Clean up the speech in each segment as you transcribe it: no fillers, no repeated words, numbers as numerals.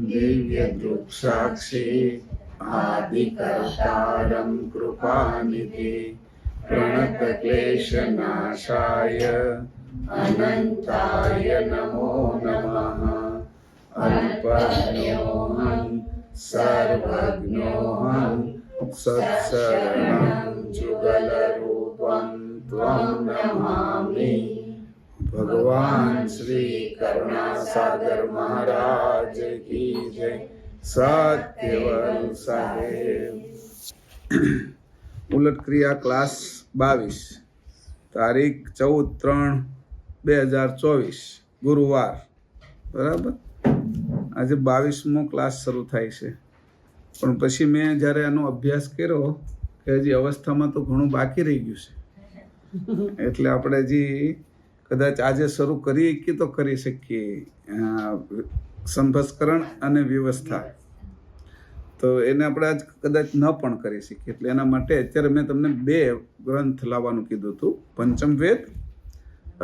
दिव्यदृक्साक्षी आदिकर्तारं कृपानिधि प्रणतक्लेशनाशाय अनन्ताय नमो नमः। अल्पज्ञोऽहं सर्वज्ञोऽहं सत्शरणं जुगलरूपं त्वं नमामि। भगवान श्री करुणासागर महाराज की जय। सत्यवल साहेब। ઉલટ ક્રિયા ક્લાસ 22 તારીખ 14/3/2024 ગુરુવાર, બરાબર। આજે 22મો ક્લાસ શરૂ થાય છે, પણ પછી મેં જ્યારે આનો અભ્યાસ કર્યો કે હજી અવસ્થામાં તો ઘણું બાકી રહી ગયું છે, એટલે આપણે હજી કદાચ આજે શરૂ કરીએ કે તો કરી શકીએ સંભસ્કરણ અને વ્યવસ્થા, તો એને આપણે આજ કદાચ ન પણ કરી શકીએ। એટલે એના માટે અત્યારે મેં તમને 2 ગ્રંથ લાવવાનું કીધું હતું, પંચમ વેદ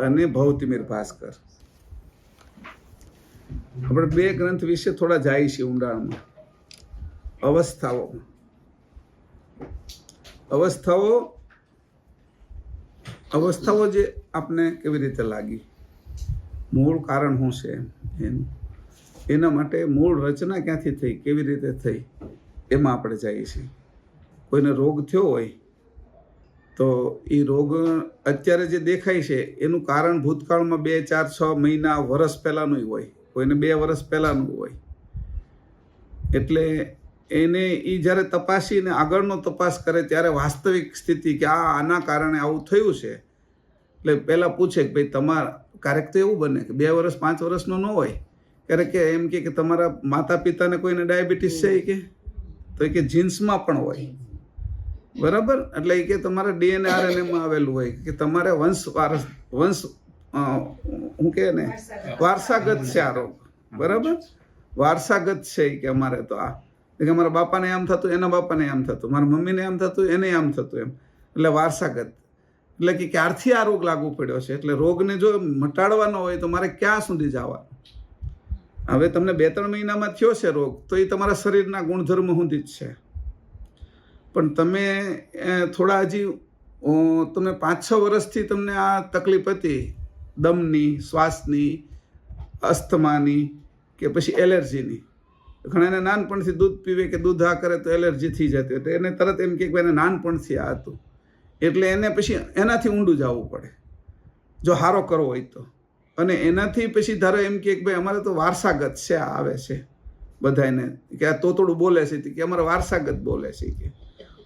અને ભવતિમીર ભાસ્કર। આપણે 2 ગ્રંથ વિશે થોડા જાય છે ઊંડાણમાં। અવસ્થાઓ જે આપને કેવી રીતે લાગી, મૂળ કારણ શું છે એનું, એના માટે મૂળ રચના ક્યાંથી થઈ, કેવી રીતે થઈ, એમાં આપણે જઈએ છીએ। કોઈને રોગ થયો હોય તો એ રોગ અત્યારે જે દેખાય છે એનું કારણ ભૂતકાળમાં 2, 4, 6 મહિના, વર્ષ પહેલાંનું હોય, કોઈને 2 વર્ષ પહેલાંનું હોય। એટલે એને એ જ્યારે તપાસીને આગળનો તપાસ કરે ત્યારે વાસ્તવિક સ્થિતિ કે આના કારણે આવું થયું છે, એટલે પહેલાં પૂછે કે ભાઈ તમારા ક્યારેક તો એવું બને કે 2 વર્ષ 5 વર્ષનો ન હોય, ક્યારેક કે એમ કે તમારા માતા પિતાને કોઈને ડાયાબિટીસ છે કે, તો એ કે જીન્સમાં પણ હોય, બરાબર। એટલે એ કે તમારા DNA RNAમાં આવેલું હોય કે તમારે હું કે ને વારસાગત છે આ રોગ, બરાબર, વારસાગત છે કે અમારે તો આ કે અમારા બાપાને આમ થતું, એના બાપાને આમ થતું, મારા મમ્મીને આમ થતું, એને આમ થતું, એમ એટલે વારસાગત। એટલે કે ક્યારથી આ રોગ લાગુ પડ્યો છે, એટલે રોગને જો મટાડવાનો હોય તો મારે ક્યાં સુધી જવાનું। હવે તમને 2-3 મહિનામાં થયો છે રોગ, તો એ તમારા શરીરના ગુણધર્મ સુધી જ છે, પણ તમે થોડા હજી તમે 5-6 વર્ષથી તમને આ તકલીફ હતી, દમની, શ્વાસની, અસ્થમાની કે પછી એલર્જીની। ઘણાને નાનપણથી દૂધ પીવે કે દૂધ આ કરે તો એલર્જી થઈ જતી, એટલે એને તરત એમ કે એને નાનપણથી આ હતું, એટલે એને પછી એનાથી ઊંડું જવું પડે જો સારો કરવો હોય તો। અને એનાથી પછી ધારો એમ કે ભાઈ અમારે તો વારસાગત છે, આ આવે છે બધાને કે આ તોતડું બોલે છે કે અમારે વારસાગત બોલે છે, કે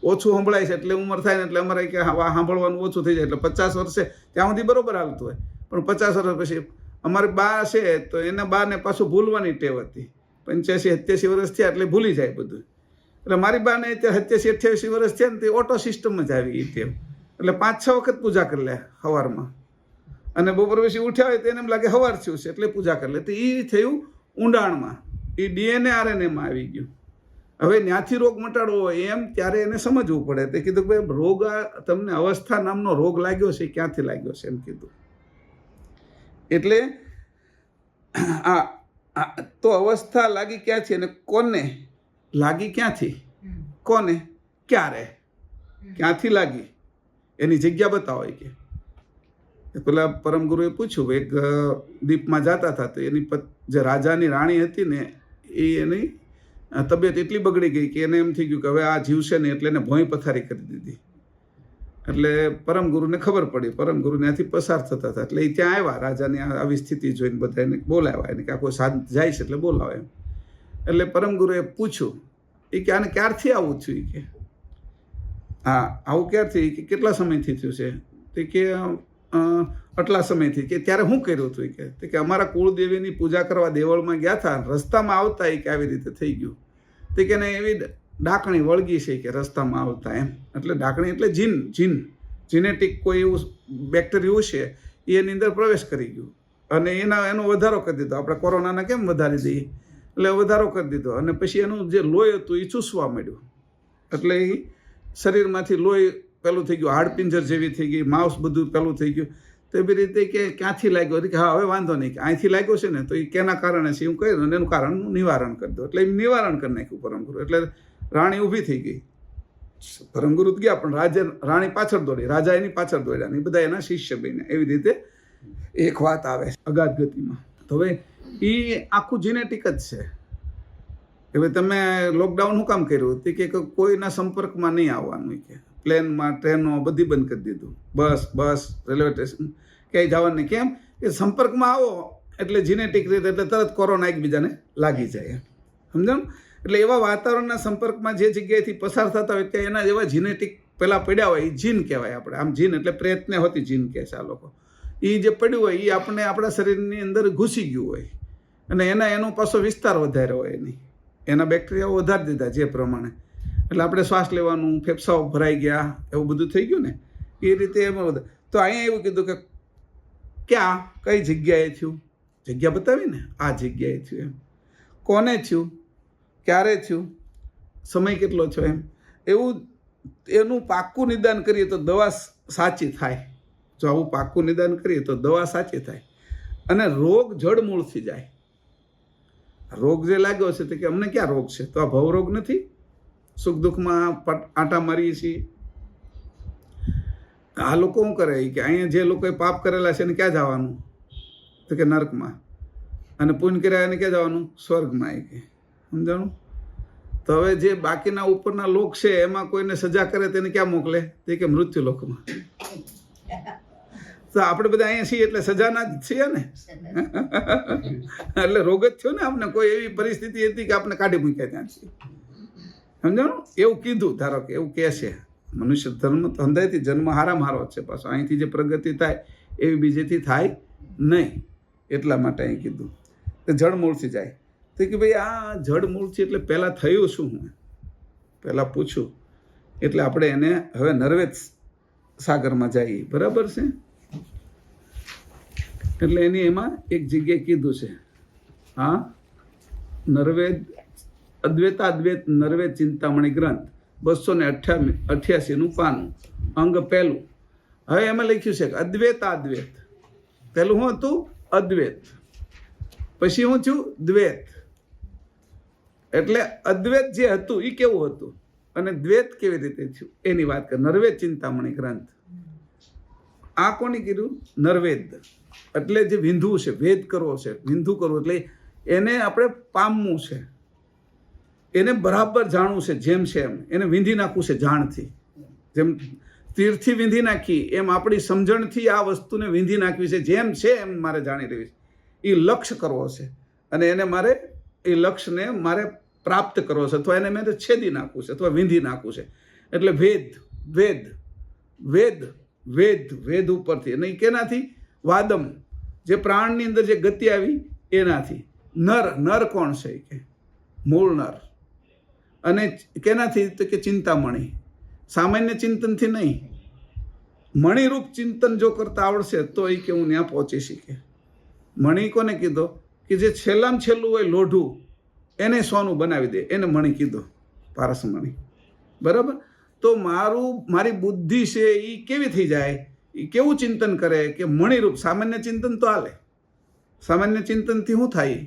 ઓછું સંભળાય છે એટલે ઉંમર થાય ને એટલે અમારે કે સાંભળવાનું ઓછું થઈ જાય, એટલે 50 વર્ષે ત્યાં સુધી બરોબર હાલતું હોય, પણ 50 વર્ષ પછી અમારી બા છે તો એના બાને પાછું ભૂલવાની ટેવ હતી, 85-87 વર્ષ થયા એટલે ભૂલી જાય બધું। એટલે મારી બાને અત્યારે 87-88 વર્ષ થયા ને તે ઓટો સિસ્ટમ જ આવી એ ટેવ, એટલે 5-6 વખત પૂજા કરી લે સવારમાં, અને બપોર પછી ઉઠ્યા હોય તો એને એમ લાગે સવાર થયું છે એટલે પૂજા કરી લે, તો એ થયું ઊંડાણમાં, એ DNA RNAમાં આવી ગયું। હવે ત્યાંથી રોગ મટાડવો હોય એમ ત્યારે એને સમજવું પડે। તે કીધું કે ભાઈ રોગ આ તમને અવસ્થા નામનો રોગ લાગ્યો છે, ક્યાંથી લાગ્યો છે એમ કીધું। એટલે તો અવસ્થા લાગી ક્યાંથી અને કોને લાગી, ક્યાંથી, કોને, ક્યારે, ક્યાંથી લાગી, એની જગ્યા બતાવો। કે પેલા પરમ ગુરુએ પૂછ્યું, એક દીપમાં જતા હતા તો એની જે રાજાની રાણી હતી ને એની તબિયત એટલી બગડી ગઈ કે એને એમ થઈ ગયું કે હવે આ જીવશે ને, એટલે એને ભોંય પથારી કરી દીધી। એટલે પરમ ગુરુને ખબર પડી, પરમ ગુરુ ત્યાંથી પસાર થતા હતા એટલે એ ત્યાં આવ્યા, રાજાની આવી સ્થિતિ જોઈને બધા એને બોલાવ્યા, એને કે આ કોઈ સાધ જાય છે એટલે બોલાવે એમ। એટલે પરમ ગુરુએ પૂછ્યું એ કે આને ક્યારથી આવું થયું, કે હા આવું ક્યારથી, કે કેટલા સમયથી થયું છે, તે કે આટલા સમયથી, કે ત્યારે શું કર્યું હતું, કે અમારા કુળદેવીની પૂજા કરવા દેવળમાં ગયા હતા, રસ્તામાં આવતા કે આવી રીતે થઈ ગયું, તે કે ને એવી ડાકણી વળગી છે કે રસ્તામાં આવતા એમ, એટલે ડાકણી એટલે જીનેટિક કોઈ એવું બેક્ટેરિયું છે એ એની અંદર પ્રવેશ કરી ગયું અને એનો વધારો કરી દીધો। આપણે કોરોનાના કેમ વધારી દઈએ, એટલે વધારો કરી દીધો, અને પછી એનું જે લોહી હતું એ ચૂસવા માંડ્યું, એટલે એ શરીરમાંથી લોહી પેલું થઈ ગયું, હાડપિંજર જેવી થઈ ગઈ, માંસ બધું પેલું થઈ ગયું, તો એવી રીતે કે ક્યાંથી લાગ્યો કે હા હવે વાંધો નહીં કે અહીંથી લાગ્યો છે ને તો એ કેના કારણે છે હું કહ્યું એનું કારણનું નિવારણ કરી દો એટલે એમ નિવારણ કરી નાખ્યું પરમગુરુ. એટલે રાણી ઊભી થઈ ગઈ, પરમગુરુ ગયા પણ રાણી પાછળ દોડી, રાજા એની પાછળ દોડ્યા ને બધા એના શિષ્ય બન્યા. એવી રીતે એક વાત આવે છે અગાધ ગતિમાં. તો હવે એ આખું જીનેટિક જ છે કે ભાઈ તમે લોકડાઉન શું કામ કર્યું કે કોઈના સંપર્કમાં નહીં આવવાનું, કે પ્લેનમાં ટ્રેનો બધી બંધ કરી દીધું, બસ રેલવે સ્ટેશન ક્યાંય જવાનું નહીં. કેમ કે સંપર્કમાં આવો એટલે જીનેટિક રીતે એટલે તરત કોરોના એકબીજાને લાગી જાય, સમજાણ? એટલે એવા વાતાવરણના સંપર્કમાં જે જગ્યાએથી પસાર થતા હોય ત્યાં એના જેવા જીનેટિક પહેલાં પડ્યા હોય એ જીન કહેવાય. આપણે આમ જીન એટલે પ્રયત્ન હોતી જીન કહે છે આ લોકો. એ જે પડ્યું હોય એ આપણે આપણા શરીરની અંદર ઘૂસી ગયું હોય અને એનો પાછો વિસ્તાર વધારે હોય એના બેક્ટેરિયાઓ વધારી દીધા જે પ્રમાણે. એટલે આપણે શ્વાસ લેવાનું, ફેફસાઓ ભરાઈ ગયા, એવું બધું થઈ ગયું ને એ રીતે એમાં બધા. તો અહીંયા એવું કીધું કે ક્યાં કઈ જગ્યાએ થયું, જગ્યા બતાવી ને આ જગ્યાએ થયું, એમ કોને થયું, ક્યારે થયું, સમય કેટલો થયો, એમ એવું એનું પાક્કું નિદાન કરીએ તો દવા સાચી થાય. જો આવું પાક્કું નિદાન કરીએ તો દવા સાચી થાય અને રોગ જડમૂળથી જાય. રોગ જે લાગ્યો છે તો કે અમને ક્યાં રોગ છે, તો આ ભવરોગ નથી, સુખ દુઃખમાં આંટા મારીએ છીએ. આ લોકો શું કરે કે અહીંયા જે લોકોએ પાપ કરેલા છે એને ક્યાં જવાનું, તો કે નર્કમાં, અને પુણ્ય કર્યા એને ક્યાં જવાનું, સ્વર્ગમાં. એ કે સમજાણું? તો હવે જે બાકીના ઉપરના લોક છે એમાં કોઈને સજા કરે તેને ક્યાં મોકલે, તે કે મૃત્યુ લોકમાં. તો આપણે બધા અહીંયા છીએ એટલે સજાના જ છીએ ને, એટલે રોગ જ થયો ને આપણે. કોઈ એવી પરિસ્થિતિ હતી કે આપણે કાઢી મૂક્યા ત્યાં છીએ, સમજાણું? એવું કીધું. ધારો કે એવું કહે છે મનુષ્ય ધર્મ તો હંધાઈથી જન્મ હારામાં હારો છે, પાછો અહીંથી જે પ્રગતિ થાય એવી બીજેથી થાય નહીં, એટલા માટે અહીં કીધું. તો જળમૂળથી જાય. તો કે ભાઈ આ જળમૂળથી એટલે પહેલાં થયું શું, હું પહેલાં પૂછું. એટલે આપણે એને હવે નર્વેદ સાગરમાં જઈએ, બરાબર છે? એટલે એની એમાં એક જગ્યાએ કીધું છે, હા, નર્વેદ અદ્વૈત નર્વેદ ચિંતામણી ગ્રંથ 288 પાનું, અંગ પહેલું. હવે એમાં લખ્યું છે કે અદ્વૈત. પહેલું શું હતું? અદ્વૈત. પછી શું થયું? દ્વૈત. એટલે અદ્વૈત જે હતું એ કેવું હતું અને દ્વૈત કેવી રીતે થયું એની વાત કરે. નર્વેદ ચિંતામણી ગ્રંથ. આ કોને કીધું? નર્વેદ. એટલે જે વિંધુ છે, વેદ કરવો છે, વિંધુ કરવું એટલે એને આપણે પામવું છે, એને બરાબર જાણવું છે, જેમ છે એમ એને વિંધી નાખવું છે જાણથી. જેમ તીરથી વિંધી નાખી એમ આપણી સમજણથી આ વસ્તુને વિંધી નાખવી છે, જેમ છે એમ મારે જાણી લેવી છે. એ લક્ષ્ય કરવો છે અને એને મારે એ લક્ષ્યને મારે પ્રાપ્ત કરવો છે, અથવા એને મેં છેદી નાખવું છે અથવા વિંધી નાખવું છે. એટલે વેદ ઉપરથી. અને કેનાથી? વાદમ, જે પ્રાણની અંદર જે ગતિ આવી એનાથી. નર કોણ છે કે મૂળ નર. અને કેનાથી? તો કે ચિંતામણી. સામાન્ય ચિંતનથી નહીં, મણિરૂપ ચિંતન જો કરતા આવડશે તો એ કે હું ત્યાં પહોંચી શીખે. મણિ કોને કીધો? કે જે છેલ્લામાં છેલ્લું હોય લોઢું એને સોનું બનાવી દે, એને મણિ કીધો, પારસમણિ. બરાબર? તો મારી બુદ્ધિ છે એ કેવી થઈ જાય, એ કેવું ચિંતન કરે કે મણિરૂપ. સામાન્ય ચિંતન તો હાલે, સામાન્ય ચિંતનથી શું થાય?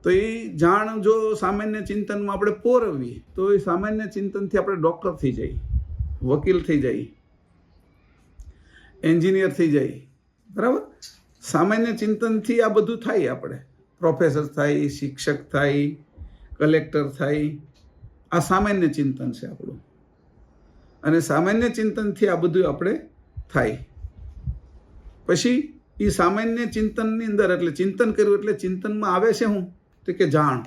તો એ જાણ જો સામાન્ય ચિંતનમાં આપણે પોરવીએ તો એ સામાન્ય ચિંતનથી આપણે ડૉક્ટર થઈ જઈએ, વકીલ થઈ જઈએ, એન્જિનિયર થઈ જઈએ. બરાબર? સામાન્ય ચિંતનથી આ બધું થાય. આપણે પ્રોફેસર થાય, શિક્ષક થાય, કલેક્ટર થાય. આ સામાન્ય ચિંતન છે આપણું. અને સામાન્ય ચિંતનથી આ બધું આપણે થાય. પછી એ સામાન્ય ચિંતનની અંદર એટલે ચિંતન કર્યું એટલે ચિંતનમાં આવે છે શું? તો કે જાણ.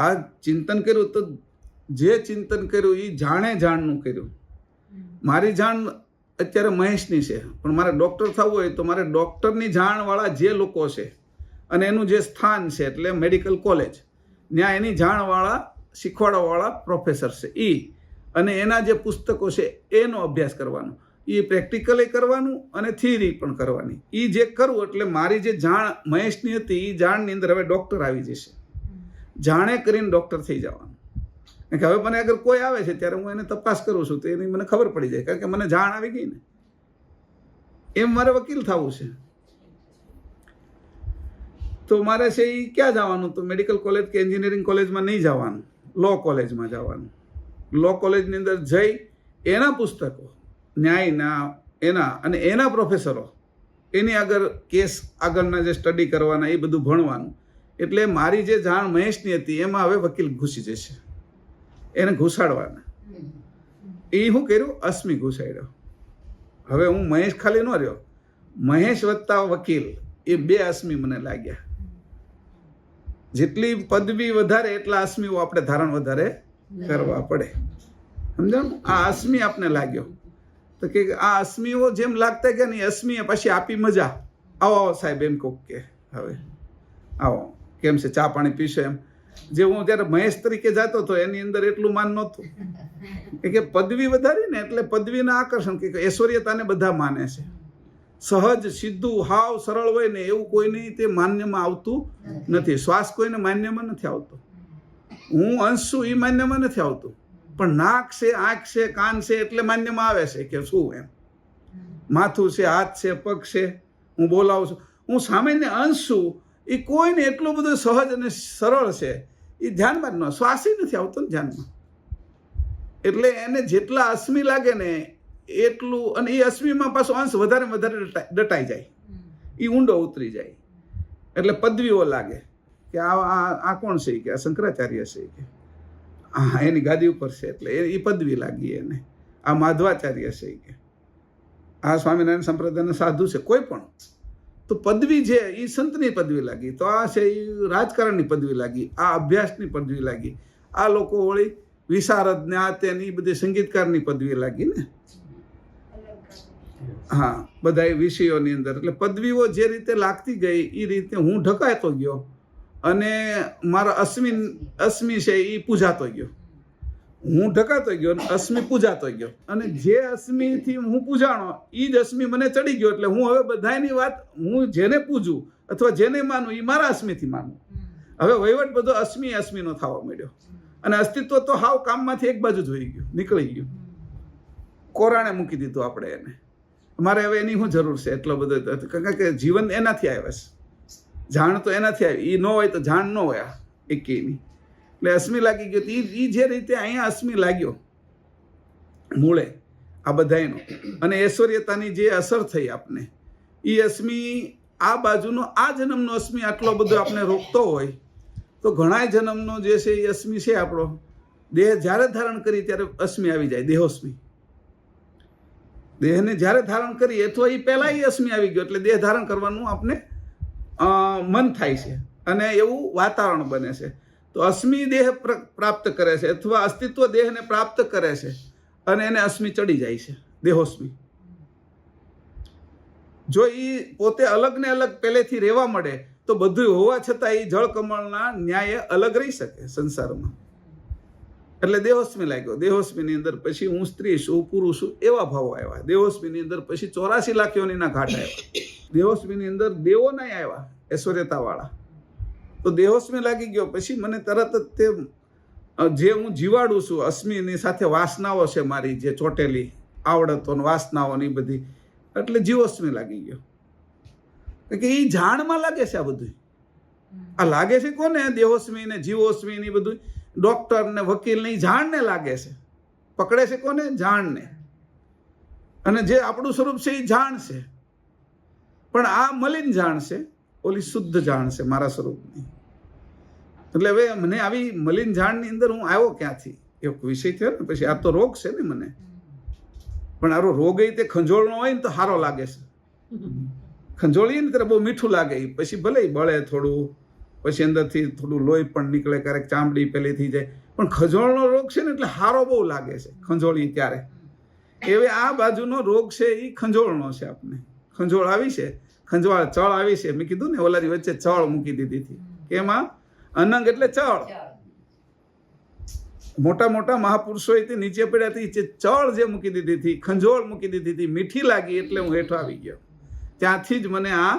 આ ચિંતન કર્યું તો જે ચિંતન કર્યું એ જાણનું કર્યું. મારી જાણ અત્યારે મહેશની છે, પણ મારે ડૉક્ટર થવું હોય તો મારે ડૉક્ટરની જાણવાળા જે લોકો છે અને એનું જે સ્થાન છે એટલે મેડિકલ કોલેજ, ત્યાં એની જાણવાળા શીખવાડવાવાળા પ્રોફેસર છે એ, અને એના જે પુસ્તકો છે એનો અભ્યાસ કરવાનો. એ પ્રેક્ટિકલી કરવાનું અને થિયરી પણ કરવાની. એ જે કરવું એટલે મારી જે જાણ મહેશની હતી એ જાણની અંદર હવે ડૉક્ટર આવી જશે. જાણે કરીને ડૉક્ટર થઈ જવાનું. કે હવે મને અગર કોઈ આવે છે ત્યારે હું એને તપાસ કરું છું તો એની મને ખબર પડી જાય, કારણ કે મને જાણ આવી ગઈ ને. એમ મારે વકીલ થવું છે, તો મારે છે એ ક્યાં જવાનું? તો મેડિકલ કોલેજ કે એન્જિનિયરિંગ કોલેજમાં નહીં જવાનું, લો કોલેજમાં જવાનું. લો કોલેજની અંદર જઈ એના પુસ્તકો, ન્યાયના એના અને એના પ્રોફેસરો, એની આગળ કેસ આગળના જે સ્ટડી કરવાના એ બધું ભણવાનું. એટલે મારી જે જાણ મહેશની હતી એમાં હવે વકીલ ઘૂસી જશે, એને ઘુસાડવાના. એ શું કર્યું? અશ્મિ ઘુસાડ્યો. હવે હું મહેશ ખાલી ન રહ્યો, મહેશ વત્તા વકીલ એ બે અશ્મિ મને લાગ્યા. જેટલી પદવી વધારે એટલા અશ્મિઓ આપણે ધારણ વધારે કરવા પડે. સમજાણું? આ અશ્મિ આપને લાગ્યો તો કે આ અશ્મિઓ જેમ લાગતા ગયા ને અશ્મિએ પછી આપી મજા. આવો આવો સાહેબ એમ કોક કે હવે આવો કેમ છે, ચા પાણી પીશો એમ. જે હું જ્યારે મહેશ તરીકે જતો હતો એની અંદર એટલું માન નહોતું કે પદવી વધારી ને એટલે પદવીના આકર્ષણ કે ઐશ્વર્યતાને બધા માને છે. સહજ સીધું હાવ સરળ હોય ને એવું કોઈને તે માન્યમાં આવતું નથી. શ્વાસ કોઈને માન્યમાં નથી આવતો. હું અંશ છું એ માન્યમાં નથી આવતું, પણ નાક છે, આંખ છે, કાન છે એટલે માન્યમાં આવે છે કે શું એમ. માથું છે, હાથ છે, પગ છે, હું બોલાવું છું, હું સામાન્ય અંશ છું એ કોઈને એટલું બધું સહજ અને સરળ છે એ ધ્યાનમાં જ ન, શ્વાસ નથી આવતો ને ધ્યાનમાં. એટલે એને જેટલા અશ્મિ લાગે ને એટલું, અને એ અશ્મિમાં પાછો અંશ વધારે વધારે દટાઈ જાય, એ ઊંડો ઉતરી જાય. એટલે પદવીઓ લાગે કે આ કોણ છે કે આ શંકરાચાર્ય છે કે હા એની ગાદી ઉપર છે એટલે એ પદવી લાગી એને. આ માધવાચાર્ય છે કે આ સ્વામિનારાયણ સંપ્રદાયના સાધુ છે, કોઈ પણ. તો પદવી છે એ સંતની પદવી લાગી, તો આ છે એ રાજકારણની પદવી લાગી, આ અભ્યાસની પદવી લાગી, આ લોકો વળી વિશારદ ને આ તેની બધી સંગીતકારની પદવી લાગી ને. હા, બધા વિષયોની અંદર. એટલે પદવીઓ જે રીતે લાગતી ગઈ એ રીતે હું ઢકાતો ગયો અને મારા અશ્મિ છે એ પૂજાતો ગયો. હું ઢકાતો ગયો અને અશ્મિ પૂજાતો ગયો, અને જે અશ્મિથી હું પૂજાણો એ જ અશ્મિ મને ચડી ગયો. એટલે હું હવે બધાની વાત હું જેને પૂજું અથવા જેને માનું એ મારા અશ્મિથી માનું. હવે વહીવટ બધો અશ્મિનો થવા માંડ્યો, અને અસ્તિત્વ તો હાવ કામમાંથી એક બાજુ જોઈ ગયું, નીકળી ગયું, કોરાણે મૂકી દીધું આપણે એને. મારે હવે એની શું જરૂર છે એટલો બધો? કારણ કે જીવન એનાથી આવે છે, જાણ તો એનાથી આવી. એ ન હોય તો જાણ ન હોય એકેયની. એટલે અશ્મિ લાગી ગયો. એ જે રીતે અહીંયા અશ્મિ લાગ્યો મૂળે આ બધાનો, અને ઐશ્વર્યતાની જે અસર થઈ આપને, એ અશ્મિ આ બાજુનો આ જન્મનો અશ્મિ આટલો બધો આપણે રોકતો હોય તો ઘણા જન્મનો જે છે એ અશ્મિ છે આપણો. દેહ જ્યારે ધારણ કરી ત્યારે અશ્મિ આવી જાય, દેહોશ્મિ. દેહને જ્યારે ધારણ કરી અથવા એ પહેલાં એ અશ્મિ આવી ગયો એટલે દેહ ધારણ કરવાનું આપણે મન થાય છે અને એવું વાતાવરણ બને છે. તો અશ્મિ દેહ પ્રાપ્ત કરે છે અથવા અસ્તિત્વ દેહને પ્રાપ્ત કરે છે અને એને અશ્મિ ચડી જાય છે, દેહોશ્મિ. જો એ પોતે અલગ ને અલગ પહેલેથી રહેવા મળે તો બધું હોવા છતાં એ જળકમળના ન્યાયે અલગ રહી શકે સંસારમાં. એટલે દેહોશ્મિ લાગ્યો. દેહોશ્મિની અંદર પછી હું સ્ત્રી છું, પુરુષ છું એવા ભાવો આવ્યા. દેહોશ્મિની અંદર પછી 84 લાખ યોનીના ઘાટ આવ્યા. દેહોશ્મિની અંદર દેવો નહીં આવ્યા ઐશ્વર્યતાવાળા. તો દેહોશ્મિ લાગી ગયો પછી મને તરત જ તે જે હું જીવાડું છું અશ્મિની સાથે વાસનાઓ છે મારી જે ચોટેલી આવડતો વાસનાઓ ની બધી, એટલે જીવોશ્મિ લાગી ગયો. કે એ જાણમાં લાગે છે આ બધું. આ લાગે છે કોને? દેહોશ્મિ ને જીવોશ્મિ ને બધું ડોક્ટર ને વકીલ ને જાણને લાગે છે. પકડે છે કોને? જાણને. અને જે આપણું સ્વરૂપ છે એ જાણ છે, પણ આ મલિન જાણ છે, ઓલી શુદ્ધ જાણ છે મારા સ્વરૂપની. એટલે હવે મને આવી મલિન જાણની અંદર હું આવ્યો ક્યાંથી? એક વિષય થયો ને પછી. આ તો રોગ છે ને મને, પણ આરો રોગ એ તે ખંજોળનો હોય ને તો સારો લાગે છે. ખંજોળીએ ને ત્યારે બહુ મીઠું લાગે, પછી ભલે બળે થોડું, પછી અંદરથી થોડું લોહી પણ નીકળે, ક્યારેક ચામડી પેલી થઈ જાય, પણ ખંજોળનો રોગ છે ને એટલે સારો બહુ લાગે છે ખંજોળી ત્યારે. હવે આ બાજુનો રોગ છે એ ખંજોળનો છે. આપને ખંજોળ આવી છે, ખંજવાળ ચળ આવી છે. મેં કીધું ને ઓલાની વચ્ચે ચળ મૂકી દીધી હતી. એમાં અનંગ એટલે ચળ. મોટા મોટા મહાપુરુષોએ તે નીચે પડ્યા હતી, ચળ જે મૂકી દીધી હતી, ખંજોળ મૂકી દીધી હતી, મીઠી લાગી એટલે હું હેઠો આવી ગયો. ત્યાંથી જ મને આ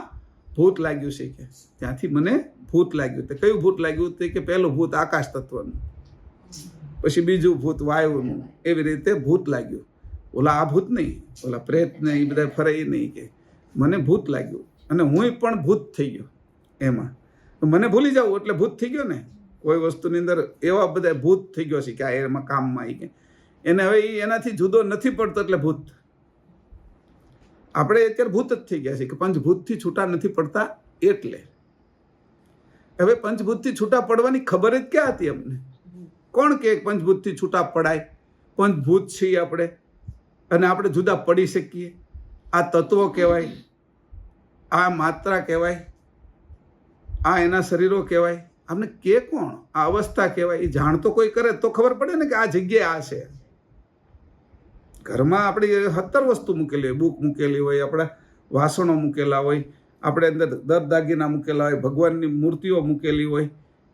ભૂત લાગ્યું છે કે ત્યાંથી મને ભૂત લાગ્યું. તો કયું ભૂત લાગ્યું? તે કે પહેલું ભૂત આકાશ તત્વનું, પછી બીજું ભૂત વાયુનું, એવી રીતે ભૂત લાગ્યું. ઓલા આ ભૂત નહીં, ઓલા પ્રેત ને એ બધા ફરે નહીં કે મને ભૂત લાગ્યું અને હું પણ ભૂત થઈ ગયો એમાં. તો મને ભૂલી જાવ એટલે ભૂત થઈ ગયો ને. કોઈ વસ્તુની અંદર એવા બધા ભૂત થઈ ગયો છે કે આ એમાં કામમાં આવી ગયા એને હવે એનાથી જુદો નથી પડતો એટલે ભૂત. આપણે અત્યારે ભૂત જ થઈ ગયા છે કે પંચભૂતથી છૂટા નથી પડતા એટલે. હવે પંચભૂતથી છૂટા પડવાની ખબર જ ક્યાં હતી અમને? કોણ કે પંચભૂતથી છૂટા પડાય? પંચભૂત છીએ આપણે અને આપણે જુદા પડી શકીએ? આ તત્વો કહેવાય, આ માત્રા કહેવાય, આ એના શરીરો કહેવાય. આપણે કે કોણ? આ અવસ્થા કહેવાય. એ જાણતો કોઈ કરે તો ખબર પડે ને કે આ જગ્યાએ આ છે. ઘરમાં આપણી 17 વસ્તુ મૂકેલી હોય, બુક મૂકેલી હોય, આપણા વાસણો મૂકેલા હોય, આપણે અંદર દાગીના મૂકેલા હોય, ભગવાનની મૂર્તિઓ મૂકેલી હોય,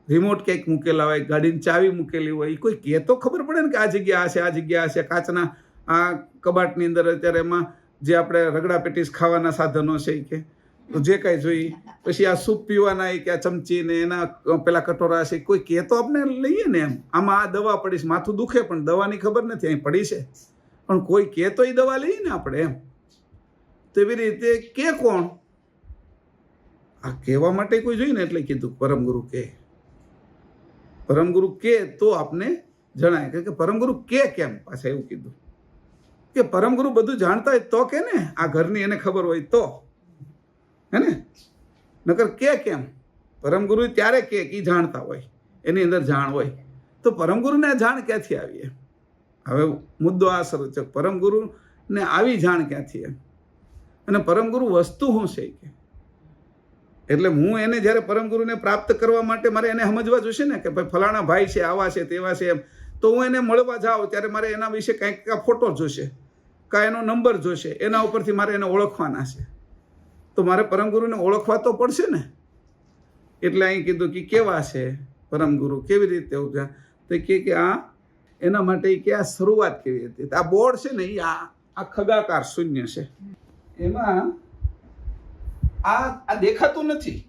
રિમોટ કંઈક મૂકેલા હોય, ગાડીની ચાવી મૂકેલી હોય. એ કોઈ કહે તો ખબર પડે ને કે આ જગ્યા આ છે, આ જગ્યા આ છે. કાચના આ કબાટની અંદર અત્યારે એમાં જે આપણે રગડા પેટીસ ખાવાના સાધનો છે એ કે જે કાંઈ જોઈ, પછી આ સૂપ પીવાના કે આ ચમચી ને એના પેલા કટોરા છે, કોઈ કહે તો આપણે લઈએ ને એમ. આમાં આ દવા પડીશ, માથું દુખે પણ દવાની ખબર નથી, અહીં પડી છે પણ કોઈ કહે તો એ દવા લઈએ ને આપણે એમ. તો એવી રીતે કે કોણ? આ કહેવા માટે કોઈ જોઈએ ને એટલે કીધું પરમગુરુ કે. પરમગુરુ કે તો આપને જણાય કે પરમગુરુ કે કેમ. પાછા એવું કીધું કે પરમગુરુ બધું જાણતા હોય તો કે ને, આ ઘરની એને ખબર હોય તો, હે ને? નકર કે કેમ? પરમગુરુ ત્યારે કે જાણતા હોય, એની અંદર જાણ હોય. તો પરમગુરુને જાણ ક્યાંથી આવી? એમ હવે મુદ્દો આ શરૂ છે. પરમગુરુને આવી જાણ ક્યાંથી એમ? અને પરમગુરુ વસ્તુ શું છે કે? એટલે હું એને જ્યારે પરમગુરુને પ્રાપ્ત કરવા માટે મારે એને સમજવા જોશે ને કે ભાઈ ફલાણા ભાઈ છે, આવા છે, તેવા છે એમ. તો હું એને મળવા જાઉં ત્યારે મારે એના વિશે કંઈક ફોટો જોશે, કાં એનો નંબર જોશે, એના ઉપરથી મારે એને ઓળખવાના છે. તો મારે પરમગુરુને ઓળખવા તો પડશે ને. એટલે અહીં કીધું કે કેવા છે પરમગુરુ, કેવી રીતે ઉભા? તો કે આ એના માટે કે આ શરૂઆત કેવી હતી? આ બોર્ડ છે ને એ આ ખગાકાર શૂન્ય છે. એમાં આ દેખાતું નથી.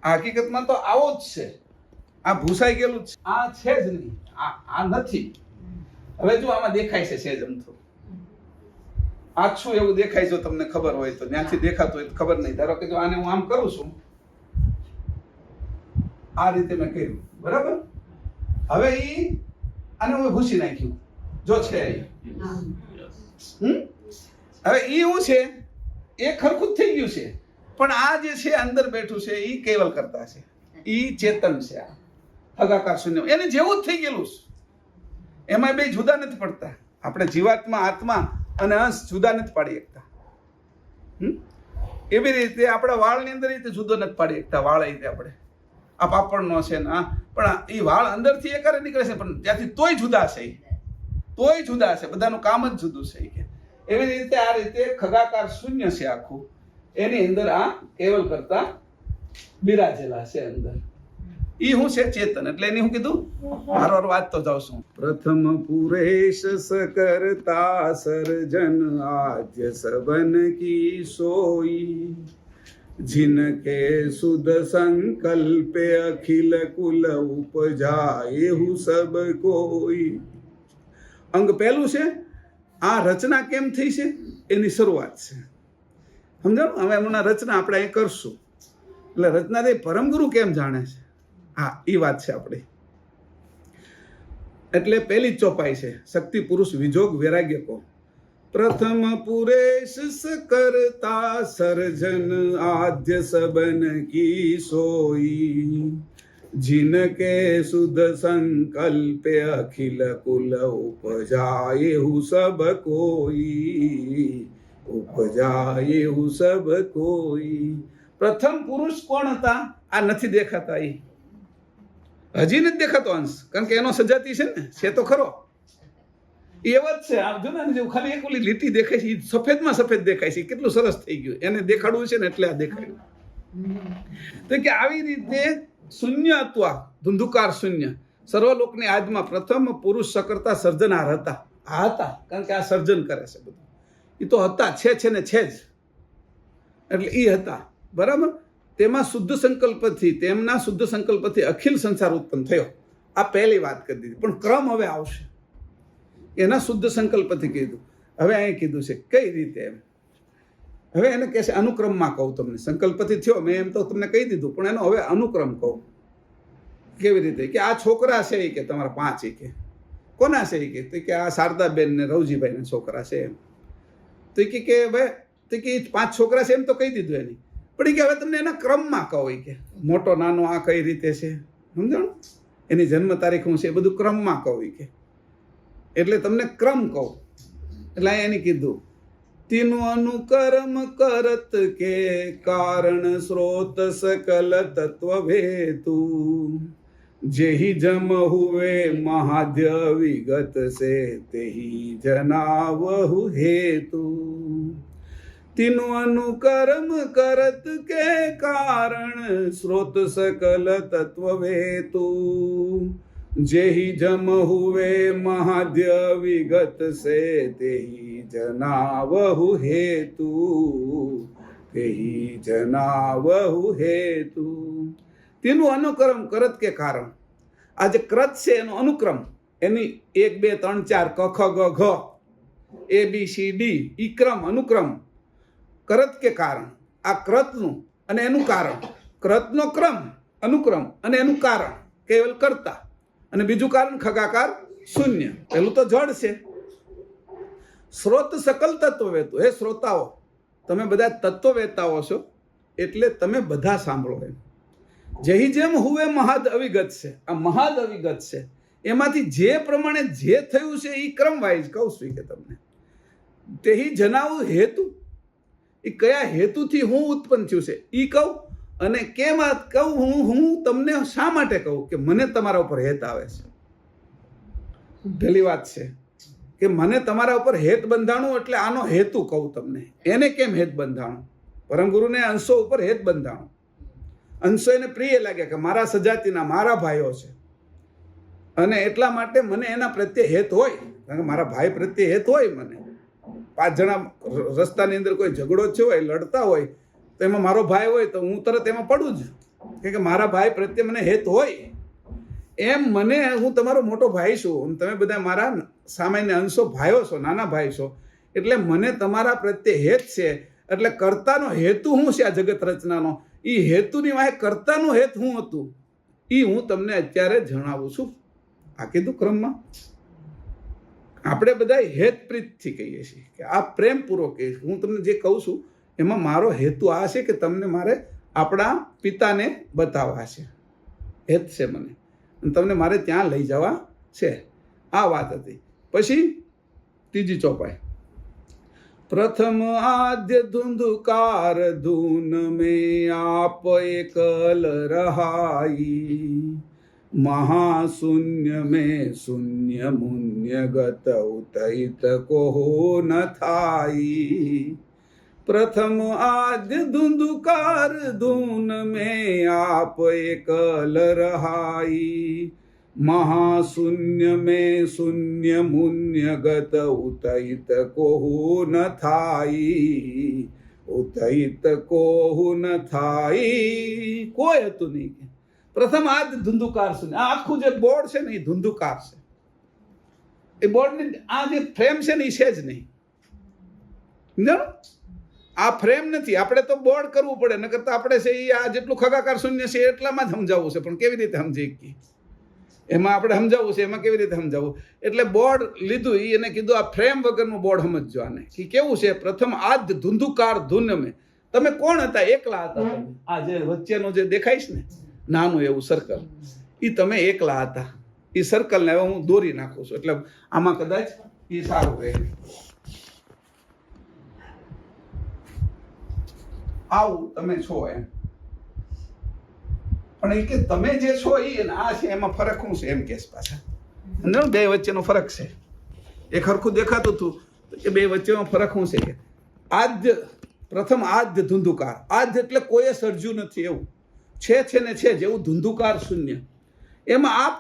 આ હકીકતમાં તો આવો જ છે. આ ભૂસાઈ ગયેલું છે. આ છે જ નહીં, આ નથી. હવે જો આમાં દેખાય છે સેજ અમથું આછું એવું દેખાય. જો તમને ખબર હોય તો, ત્યાંથી દેખાતું હોય તો ખબર નહીં. ધારો કે જો આને હું આમ કરું છું, આ રીતે મેં કર્યું, બરાબર? હવે આને હું ભૂસી નાખ્યું, જો છે હવે શું છે? એ ખરખું થઈ ગયું છે. પણ આ જે છે અંદર બેઠું છે એ કેવલ કરતા છે, એ ચેતન છે. આ હગાકાર શૂન્ય એને જેવું જ થઈ ગયેલું છે. એમાં બે જુદા નથી પડતા. આપણે જીવાત્મા, આત્મા અને અંશ જુદા નથી પાડી શકતા. એવી રીતે આપણા વાળની અંદર રીતે જુદો નથી પાડી શકતા. વાળ રીતે આપણે આ પાપડનો છે ને પણ એ વાળ અંદરથી એ કરે નીકળે છે, પણ ત્યાંથી તોય જુદા છે. તોય જુદા છે, બધાનું કામ જ જુદું છે. કે એવી રીતે આ રીતે ખગાકાર શૂન્ય છે આખું. એની અંદર આ કેવલ કરતા બિરાજેલા છે અંદર. ઈ હું છે ચેતન. એટલે એની હું કીધું વારવાર વાંચતો જાઉં છું. પ્રથમ પુરેશ સકર્તા સર્જન આદ્ય સબન કી સોઈ जिनके सुध संकल्पे अखिल कुल उपजाए हूँ सब कोई. અંગ પહેલું છે આ રચના કેમ થઈ છે એની શરૂઆત છે. સમજાણું? હવે હમણાં રચના આપણે અહીં કરશું. એટલે રચના તે પરમગુરુ કેમ જાણે છે, હા એ વાત છે આપણી. એટલે પહેલી જ ચોપાઈ છે શક્તિ પુરુષ વિજોગ વૈરાગ્ય કો. प्रथम पुरेश करता सर्जन आद्य सबन की सोई जिनके सुध संकल्प अखिल कुल उपजाए हूँ सब कोई उपजाए हूँ सब कोई. પ્રથમ પુરુષ કોણ હતા? આ નથી દેખાતા. એ હજી નથી દેખાતો અંશ, કારણ કે એનો સજાતી છે ને, છે તો ખરો. એવા જ છે. આ જુદા ને જેવું ખાલી એક ઓલી લીટી દેખાય છે, સફેદમાં સફેદ દેખાય છે. કેટલું સરસ થઈ ગયું. એને દેખાડવું છે ને એટલે આ દેખાડ્યું. તો કે આવી રીતે શૂન્ય અથવા ધુંધુકાર શૂન્ય સર્વલોકની આદમાં પ્રથમ પુરુષ સકર્તા સર્જનાર હતા. આ હતા કારણ કે આ સર્જન કરે છે બધું. એ તો હતા, છે ને છે જ. એટલે એ હતા, બરાબર? તેમાં શુદ્ધ સંકલ્પથી, તેમના શુદ્ધ સંકલ્પથી અખિલ સંસાર ઉત્પન્ન થયો. આ પહેલી વાત કરી દીધી. પણ ક્રમ હવે આવશે. એના શુદ્ધ સંકલ્પથી કીધું. હવે અહીં કીધું છે કઈ રીતે એમ. હવે એને કહે છે અનુક્રમમાં કહું તમને. સંકલ્પથી થયો મેં એમ તો તમને કહી દીધું, પણ એનો હવે અનુક્રમ કહું. કેવી રીતે કે આ છોકરા છે કે તમારા 5 કે કોના છે કે આ શારદાબેન ને રવજીભાઈ ના છોકરા છે એમ. તો કે ભાઈ તો કે 5 છોકરા છે એમ તો કહી દીધું એની, પણ કે હવે તમને એના ક્રમમાં કહો કે મોટો નાનો આ કઈ રીતે છે, સમજાણું? એની જન્મ તારીખ શું છે એ બધું ક્રમમાં કહો કે, એટલે તમને ક્રમ કહું. એટલે એની કીધું તીનું અનુકર્મ કરત કે કારણ સ્રોત સકલ તત્વ ભેતુ જેહી જમ હુએ મહાધ્ય વિગત સે તેહી જનાવહુ હેતુ. તીનું અનુકર્મ કરત કે કારણ સ્રોત સકલ તત્વ વેતુ જેહી જમ હુએ મહાધ્ય વિગત સે તેહી જનાવહુ હેતુ તેહી જનાવહુ હેતુ. તેનું અનુક્રમ કરત કે કારણ. આ જે ક્રત છે એનો અનુક્રમ, એની 1 2 3 4 ક ખ ગ ઘ ABCD ઈ ક્રમ અનુક્રમ. કરત કે કારણ, આ ક્રતનું અને એનું કારણ. ક્રતનો ક્રમ અનુક્રમ અને એનું કારણ કેવલ કર્તા, અને બીજું કારણ ખગાકાર શૂન્ય. પેલું તો જડ છે. સ્રોત સકલ તત્વવેતો. હે શ્રોતાઓ, તમે બધા તત્વવેતાઓ છો એટલે તમે બધા સાંભળો એમ. જેહી જેમ હુએ મહાદ અવિગત છે. આ મહાદ અવિગત છે, એમાંથી જે પ્રમાણે જે થયું છે એ ક્રમ વાઇઝ કહું છું કે તમને. તેહી જણાવું હેતુ, એ કયા હેતુથી હું ઉત્પન્ન થયું છે એ કહું, અને કેમ કહું હું તમને શા માટે કહું કે મને તમારા ઉપર હેત આવે છે. પહેલી વાત છે કે મને તમારા ઉપર હેત બંધાણું, એટલે આનો હેતુ કહું તમને. એને કેમ હેત બંધાણું? પરમગુરુને અંશો ઉપર હેત બંધાણું. અંશો એને પ્રિય લાગ્યા કે મારા સજાતિના મારા ભાઈઓ છે, અને એટલા માટે મને એના પ્રત્યે હેત હોય, કારણ કે મારા ભાઈ પ્રત્યે હેત હોય. મને 5 જણા રસ્તાની અંદર કોઈ ઝઘડો થયો હોય, લડતા હોય, તો એમાં મારો ભાઈ હોય તો હું તરત એમાં પડું જ, કે મારા ભાઈ પ્રત્યે મને હેત હોય. એમ મને, હું તમારો મોટો ભાઈ છું, તમે બધા મારા સામાન્ય અંશો ભાઈઓ છો, નાના ભાઈ છો, એટલે મને તમારા પ્રત્યે હેત છે. એટલે કર્તાનો હેતુ શું છે આ જગત રચનાનો, એ હેતુની વાહે કર્તાનું હેત શું હતું એ હું તમને અત્યારે જણાવું છું. આ કીધું ક્રમમાં. આપણે બધા હેતપ્રીતથી કહીએ છીએ કે આ પ્રેમપૂર્વક કહીએ. હું તમને જે કહું છું એમાં મારો હેતુ આ છે કે તમને મારે આપણા પિતાને બતાવવા છે. હેત છે મને, અને તમને મારે ત્યાં લઈ જવા છે. આ વાત હતી. પછી ત્રીજી ચોપાઈ. પ્રથમ આદ્ય ધુંધુકાર ધૂન में आप एकल रहाई महाशून्य में शून्य मुन्य गत उतहित को न थाई. प्रथम आद्य धुंधुकार धून में आप एकल रहाई महाशून्य में शून्य मुन्य गत उतहित कोहु न थाई उतहित कोहु ન થાઈ. કોઈ હતું નહીં. પ્રથમ આ ધુંધુકાર શૂન્ય. આ આખું જે બોર્ડ છે ને એ ધુંધુકાર છે. એ બોર્ડની આ જે ફ્રેમ છે ને એ છે જ નહીં. સમજાણું? આ ફ્રેમ નથી. આપણે તો બોર્ડ કરવું પડે, ન કરતા આપણે છે એ આ જેટલું ખગાકાર શૂન્ય છે એટલામાં જ સમજાવવું છે. પણ કેવી રીતે સમજી એમાં આપણે સમજાવવું છે, એમાં કેવી રીતે સમજાવવું? એટલે બોર્ડ લીધું એને કીધું આ ફ્રેમ વગરનું બોર્ડ સમજજો. આને કે કેવું છે? પ્રથમ આદ્ય ધુંધુકાર ધૂન મેં. તમે કોણ હતા? એકલા હતા. આ જે વચ્ચેનો જે દેખાઈશ ને નાનું એવું સર્કલ, એ તમે એકલા હતા. એ સર્કલને હવે હું દોરી નાખું છું, એટલે આમાં કદાચ એ સારું રહે. આવું તમે છો એમ. પણ એ કે તમે જે છો એ આ છે, એમાં ફરક શું છે એમ કેસ પાછા. બે વચ્ચેનો ફરક છે. એક હરખું દેખાતું હતું કે બે વચ્ચેનો ફરક શું છે કે આદ્ય, પ્રથમ આદ્ય ધુંધુકાર. આદ્ય એટલે કોઈએ સર્જ્યું નથી એવું છે ને છે, જેવું ધુંધુકાર શૂન્ય. એમાં આપ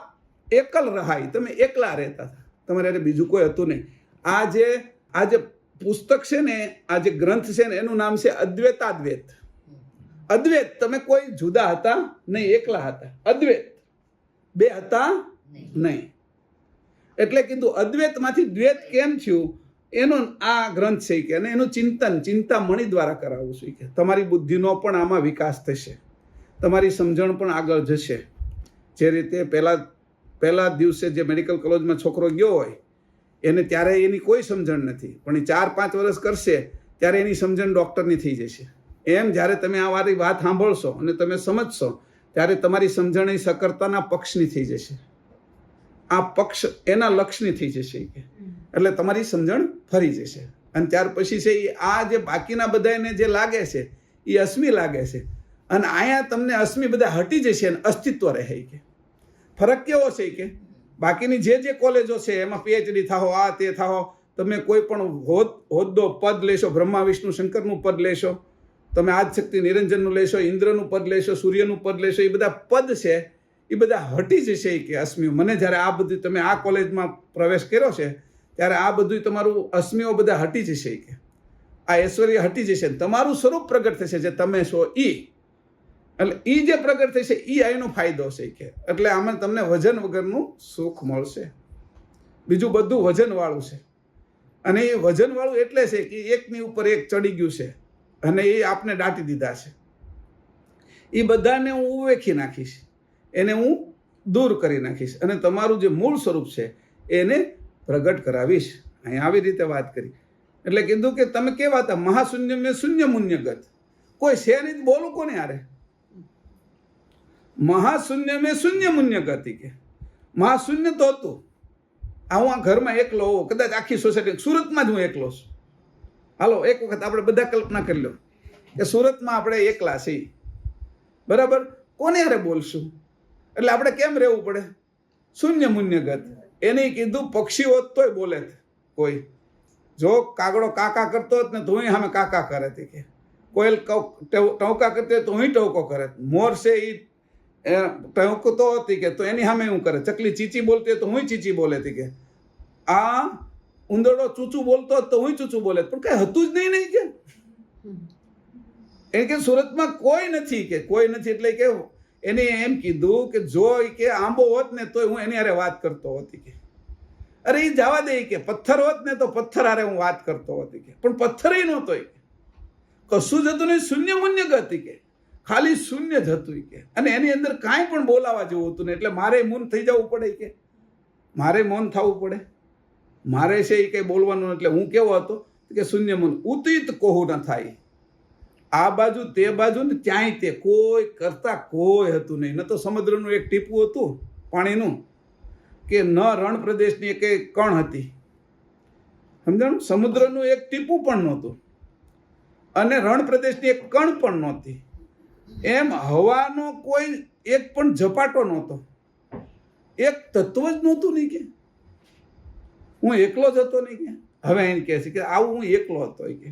એકલ રહાય, તમે એકલા રહેતા હતા. તમારે બીજું કોઈ હતું નહીં. આ જે પુસ્તક છે ને, આ જે ગ્રંથ છે ને, એનું નામ છે અદ્વૈતાદ્વૈત. અદ્વૈત. તમે કોઈ જુદા હતા નહીં, એકલા હતા. અદ્વૈત. બે હતા નહીં. એટલે કીધું અદ્વૈતમાંથી દ્વૈત કેમ થયું? એનો આ ગ્રંથ છે કે અને એનું ચિંતામણી દ્વારા કરાવવું છે કે તમારી બુદ્ધિનો પણ આમાં વિકાસ થશે, તમારી સમજણ પણ આગળ જશે. જે રીતે પહેલા દિવસે જે મેડિકલ કોલેજમાં છોકરો ગયો હોય એને ત્યારે એની કોઈ સમજણ નથી, પણ એ 4-5 વર્ષ કરશે ત્યારે એની સમજણ ડૉક્ટરની થઈ જશે. એમ જ્યારે તમે આ વારી વાત સાંભળશો અને તમે સમજશો ત્યારે તમારી સમજણ એ સકર્તાના પક્ષની થઈ જશે, આ પક્ષ એના લક્ષની થઈ જશે કે એટલે તમારી સમજણ ફરી જશે. અને ત્યાર પછી છે એ આ જે બાકીના બધાને જે લાગે છે એ અસ્મિ લાગે છે અને અહીંયા તમને અસ્મિ બધા હટી જશે અને અસ્તિત્વ રહે કે ફરક કેવો છે કે બાકીની જે કોલેજો છે એમાં PhD થાઓ, આ તે થાઓ, તમે કોઈ પણ હોદ્દો પદ લેશો, બ્રહ્મા વિષ્ણુ શંકરનું પદ લેશો, તમે આદશક્તિ નિરંજનનું લેશો, ઇન્દ્રનું પદ લેશો, સૂર્યનું પદ લેશો, એ બધા પદ છે એ બધા હટી જશે કે અસ્મિઓ. મને જ્યારે આ બધું તમે આ કોલેજમાં પ્રવેશ કર્યો છે ત્યારે આ બધું તમારું અસ્મિઓ બધા હટી જશે કે આ ઐશ્વર્ય હટી જશે, તમારું સ્વરૂપ પ્રગટ થશે જે તમે છો ઈ. એટલે એ જે પ્રગટ થશે એ એનો ફાયદો છે કે એટલે આમાં તમને વજન વગરનું સુખ મળશે. બીજું બધું વજનવાળું છે અને એ વજનવાળું એટલે છે કે એકની ઉપર એક ચડી ગયું છે અને એ આપને દાટી દીધા છે. એ બધાને હું ઉવેખી નાખીશ, એને હું દૂર કરી નાખીશ અને તમારું જે મૂળ સ્વરૂપ છે એને પ્રગટ કરાવીશ. અહીં આવી રીતે વાત કરી એટલે કીધું કે તમે કેવા હતા મહાશૂન્ય મેં શૂન્ય મુન્યગત, કોઈ છે નહીં બોલું કોને હારે. મહાશૂન્ય મેં શૂન્ય મુન્યગત કે મહાશૂન્ય તો હતું હું આ ઘરમાં એકલો હોઉં, કદાચ આખી સોસાયટી સુરતમાં જ હું એકલો છું. હાલો એક વખત આપણે બધા કલ્પના કરી લો કે સુરતમાં આપણે એકલા છીએ, બરાબર, કોને હારે બોલશું? એટલે આપણે કેમ રહેવું પડે? શૂન્ય મુન્યગત. એને કીધું પક્ષી હોત તોય બોલે કોઈ, જો કાગડો કાકા કરતો હોત ને તો હું સામે કાકા કરે કે કોયલ ટવકા કરતી તો હું ટવકો કરે, મોર છે એ ટવકતો હતી કે તો એની સામે હું કરે, ચકલી ચીચી બોલતી તો હું ચીચી બોલે કે આ ઉંદરડો ચૂચું બોલતો તો હું ચૂચું બોલે, પણ કઈ હતું જ નહીં કે એ કે સુરતમાં કોઈ નથી કે કોઈ નથી. એટલે કે એને એમ કીધું કે જો કે આંબો હોત ને તોય હું એની હારે વાત કરતો હતી કે અરે એ જવા દે કે પથ્થર હોત ને તો પથ્થર હારે હું વાત કરતો હતી કે પણ પથ્થર નહોતો કશું જ હતું નહીં, શૂન્ય મુન્ય ગતિ કે ખાલી શૂન્ય જ હતું કે અને એની અંદર કાંઈ પણ બોલાવા જેવું હતું ને. એટલે મારે મૌન થઈ જવું પડે કે મારે મૌન થવું પડે, મારે છે એ કંઈ બોલવાનું. એટલે હું કેવો હતો કે શૂન્ય મૌન ઉતિત કોહું ન થાય, આ બાજુ તે બાજુ ને ત્યાંય તે કોઈ કરતા કોઈ હતું નહીં. ન તો સમુદ્રનું એક ટીપું હતું પાણીનું કે ન રણ પ્રદેશની એક કણ હતી, સમજાણું? સમુદ્રનું એક ટીપું પણ નહોતું અને રણ પ્રદેશની એક કણ પણ નહોતી. એમ હવાનો કોઈ એક પણ ઝપાટો નહોતો, એક તત્વ જ નહોતું નહીં કે હું એકલો જ હતો નહીં કે. હવે એને કહે છે કે આવું હું એકલો હતો કે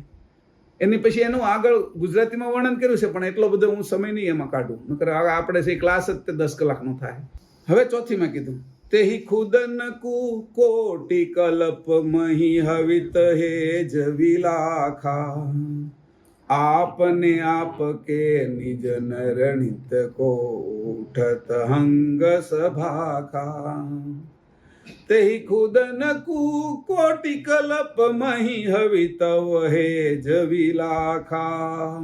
એની પછી એનું આગળ ગુજરાતીમાં વર્ણન કર્યું છે પણ એટલો બધો હું સમય નહીં એમાં કાઢું, નકર આપણે છે ક્લાસ જ તે 10 કલાકનો થાય. હવે ચોથીમાં કીધું તેહી ખુદન કુ કોટી કલ્પ મહી હવિત હે જવિલાખા આપને આપ કે નિજ નરણિત કો ઉઠત હંગ સભાખા. તેહી ખુદન કુ કોટી કલ્પ મહી હવિતવ હે જવિલાખા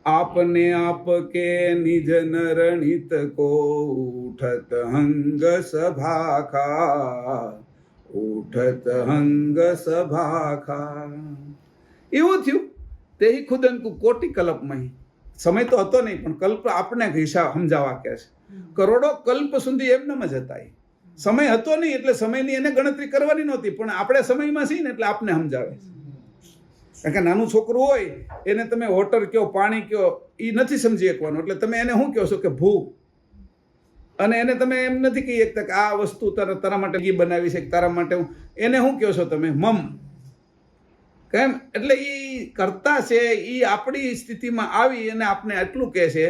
આપને આપ કે નિજ નરણિત કો ઉઠત હંગ સભાખા ઉઠત હંગ સભાખા. એવું થયું તેહી ખુદન કુ કોટી કલ્પ મહી. સમય તો હતો નહીં પણ કલ્પ આપણે હિસાબ સમજાવવા કે છે કરોડો કલ્પ સુધી એમનેમ જ હતા. સમય હતો નહીં એટલે સમયની એને ગણતરી કરવાની નહોતી, પણ આપણે સમયમાં છીએ ને એટલે આપને સમજાવે. કારણ કે નાનું છોકરું હોય એને તમે વોટર કયો પાણી કયો એ નથી સમજી શકવાનું, એટલે તમે એને શું કહો છો કે ભૂ, અને એને તમે એમ નથી કહી શકતા કે આ વસ્તુ તારા માટે એ બનાવી છે તારા માટે હું, એને શું કહો છો તમે મમ. કેમ? એટલે એ કરતા છે એ આપણી સ્થિતિમાં આવી અને આપને એટલું કહે છે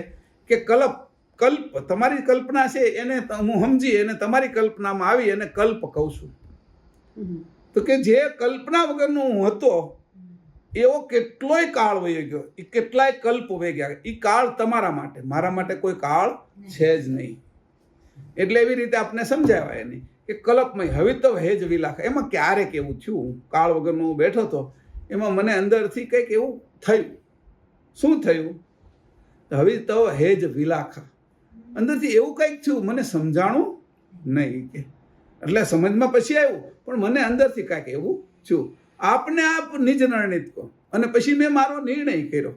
કે કલ્પ તમારી કલ્પના છે એને હું સમજી અને તમારી કલ્પનામાં આવી અને કલ્પ કહું છું. તો કે જે કલ્પના વગરનો હું હતો એવો કેટલોય કાળ વહી ગયો, એ કેટલાય કલ્પ વહી ગયા. એ કાળ તમારા માટે, મારા માટે કોઈ કાળ છે જ નહીં. એટલે એવી રીતે આપણે સમજાવાય નહીં કે કલ્પમય હવે તો હેજ વિલાખ. એમાં ક્યારેક એવું થયું, કાળ વગરનો હું બેઠો હતો, એમાં મને અંદરથી કંઈક એવું થયું. શું થયું? હવે તો હેજ વિલાખા. અંદરથી એવું કંઈક થયું, મને સમજાણું નહીં કે એટલે સમજમાં પછી આવ્યું, પણ મને અંદરથી કાંઈક એવું થયું. આપને આપ નિજ નિર્ણિત કહો. અને પછી મેં મારો નિર્ણય કર્યો.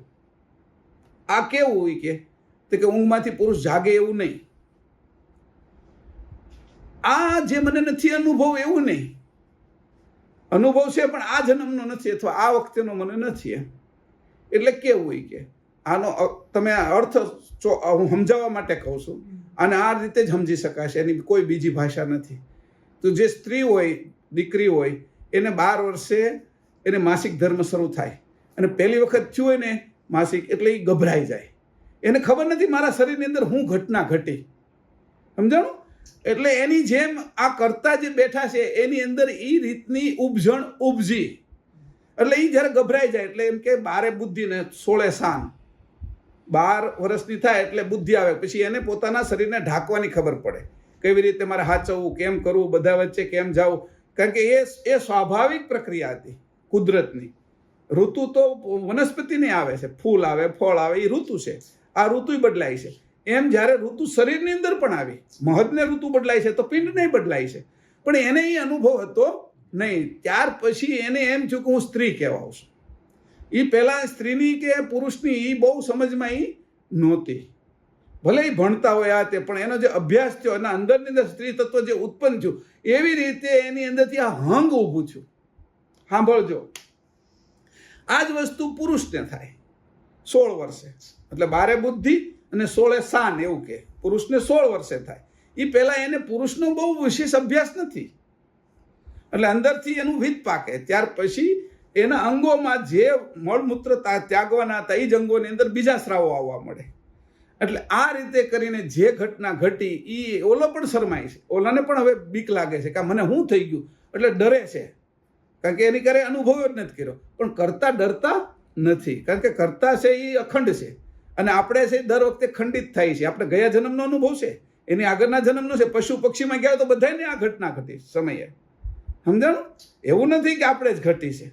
આ કેવું હોય કે ઊંઘમાંથી પુરુષ જાગે એવું નહીં. આ જે મને નથી અનુભવ એવું નહીં. અનુભવ છે પણ આ જન્મનો નથી, અથવા આ વખતેનો મને નથી. એટલે કેવું હોય કે આનો તમે અર્થ હું સમજાવવા માટે કહું છું, અને આ રીતે જ સમજી શકાશે, એની કોઈ બીજી ભાષા નથી. તો જે સ્ત્રી હોય, દીકરી હોય, એને 12 વર્ષે એને માસિક ધર્મ શરૂ થાય, અને પહેલી વખત થયું હોય ને માસિક, એટલે એ ગભરાઈ જાય. એને ખબર નથી મારા શરીરની અંદર શું ઘટના ઘટી. સમજાણું? એટલે એની જેમ આ કરતા જે બેઠા છે એની અંદર એ રીતની ઉપજણ ઉપજી. એટલે એ જ્યારે ગભરાઈ જાય, એટલે એમ કે 12 બુદ્ધિ ને 16 શાન. 12 વર્ષની થાય એટલે બુદ્ધિ આવે, પછી એને પોતાના શરીરને ઢાંકવાની ખબર પડે, કેવી રીતે મારે હાચવવું, કેમ કરવું, બધા વચ્ચે કેમ જવું. કારણ કે એ સ્વાભાવિક પ્રક્રિયા હતી કુદરતની. ઋતુ તો વનસ્પતિની આવે છે, ફૂલ આવે, ફળ આવે, એ ઋતુ છે. આ ઋતુ બદલાય છે. એમ જ્યારે ઋતુ શરીરની અંદર પણ આવી, મહદને ઋતુ બદલાય છે તો પિંડ નહીં બદલાય છે, પણ એને એ અનુભવ હતો નહીં. ત્યાર પછી એને એમ થયું કે હું સ્ત્રી કહેવાઉં છું. એ પહેલાં સ્ત્રીની કે પુરુષની એ બહુ સમજમાં એ નહોતી. ભલે એ ભણતા હોય આ તે, પણ એનો જે અભ્યાસ થયો, એના અંદરની અંદર સ્ત્રી તત્વ જે ઉત્પન્ન થયું, એવી રીતે એની અંદરથી આ હંગ ઊભું થયું. સાંભળજો, આ જ વસ્તુ પુરુષને થાય 16 વર્ષે. એટલે 12 બુદ્ધિ અને 16 શાન, એવું કે પુરુષને 16 વર્ષે થાય. એ પહેલા એને પુરુષનો બહુ વિશેષ અભ્યાસ નથી, એટલે અંદરથી એનું વીત પાકે. ત્યાર પછી એના અંગોમાં જે મળમૂત્ર ત્યાગવાના હતા, એ જ અંગોની અંદર બીજા સ્રાવો આવવા મળે. એટલે આ રીતે કરીને જે ઘટના ઘટી, એ ઓલો પણ શરમાય છે, ઓલાને પણ હવે બીક લાગે છે કે મને શું થઈ ગયું, એટલે ડરે છે. કારણ કે એની ક્યારે અનુભવ જ નથી કર્યો. પણ કરતા ડરતા નથી, કારણ કે કરતા છે એ અખંડ છે, અને આપણે છે દર વખતે ખંડિત થાય છે. આપણે ગયા જન્મનો અનુભવ છે, એની આગળના જન્મનો છે. પશુ પક્ષીમાં ગયા તો બધાને આ ઘટના ઘટી સમયે. સમજાણું? એવું નથી કે આપણે જ ઘટી છે,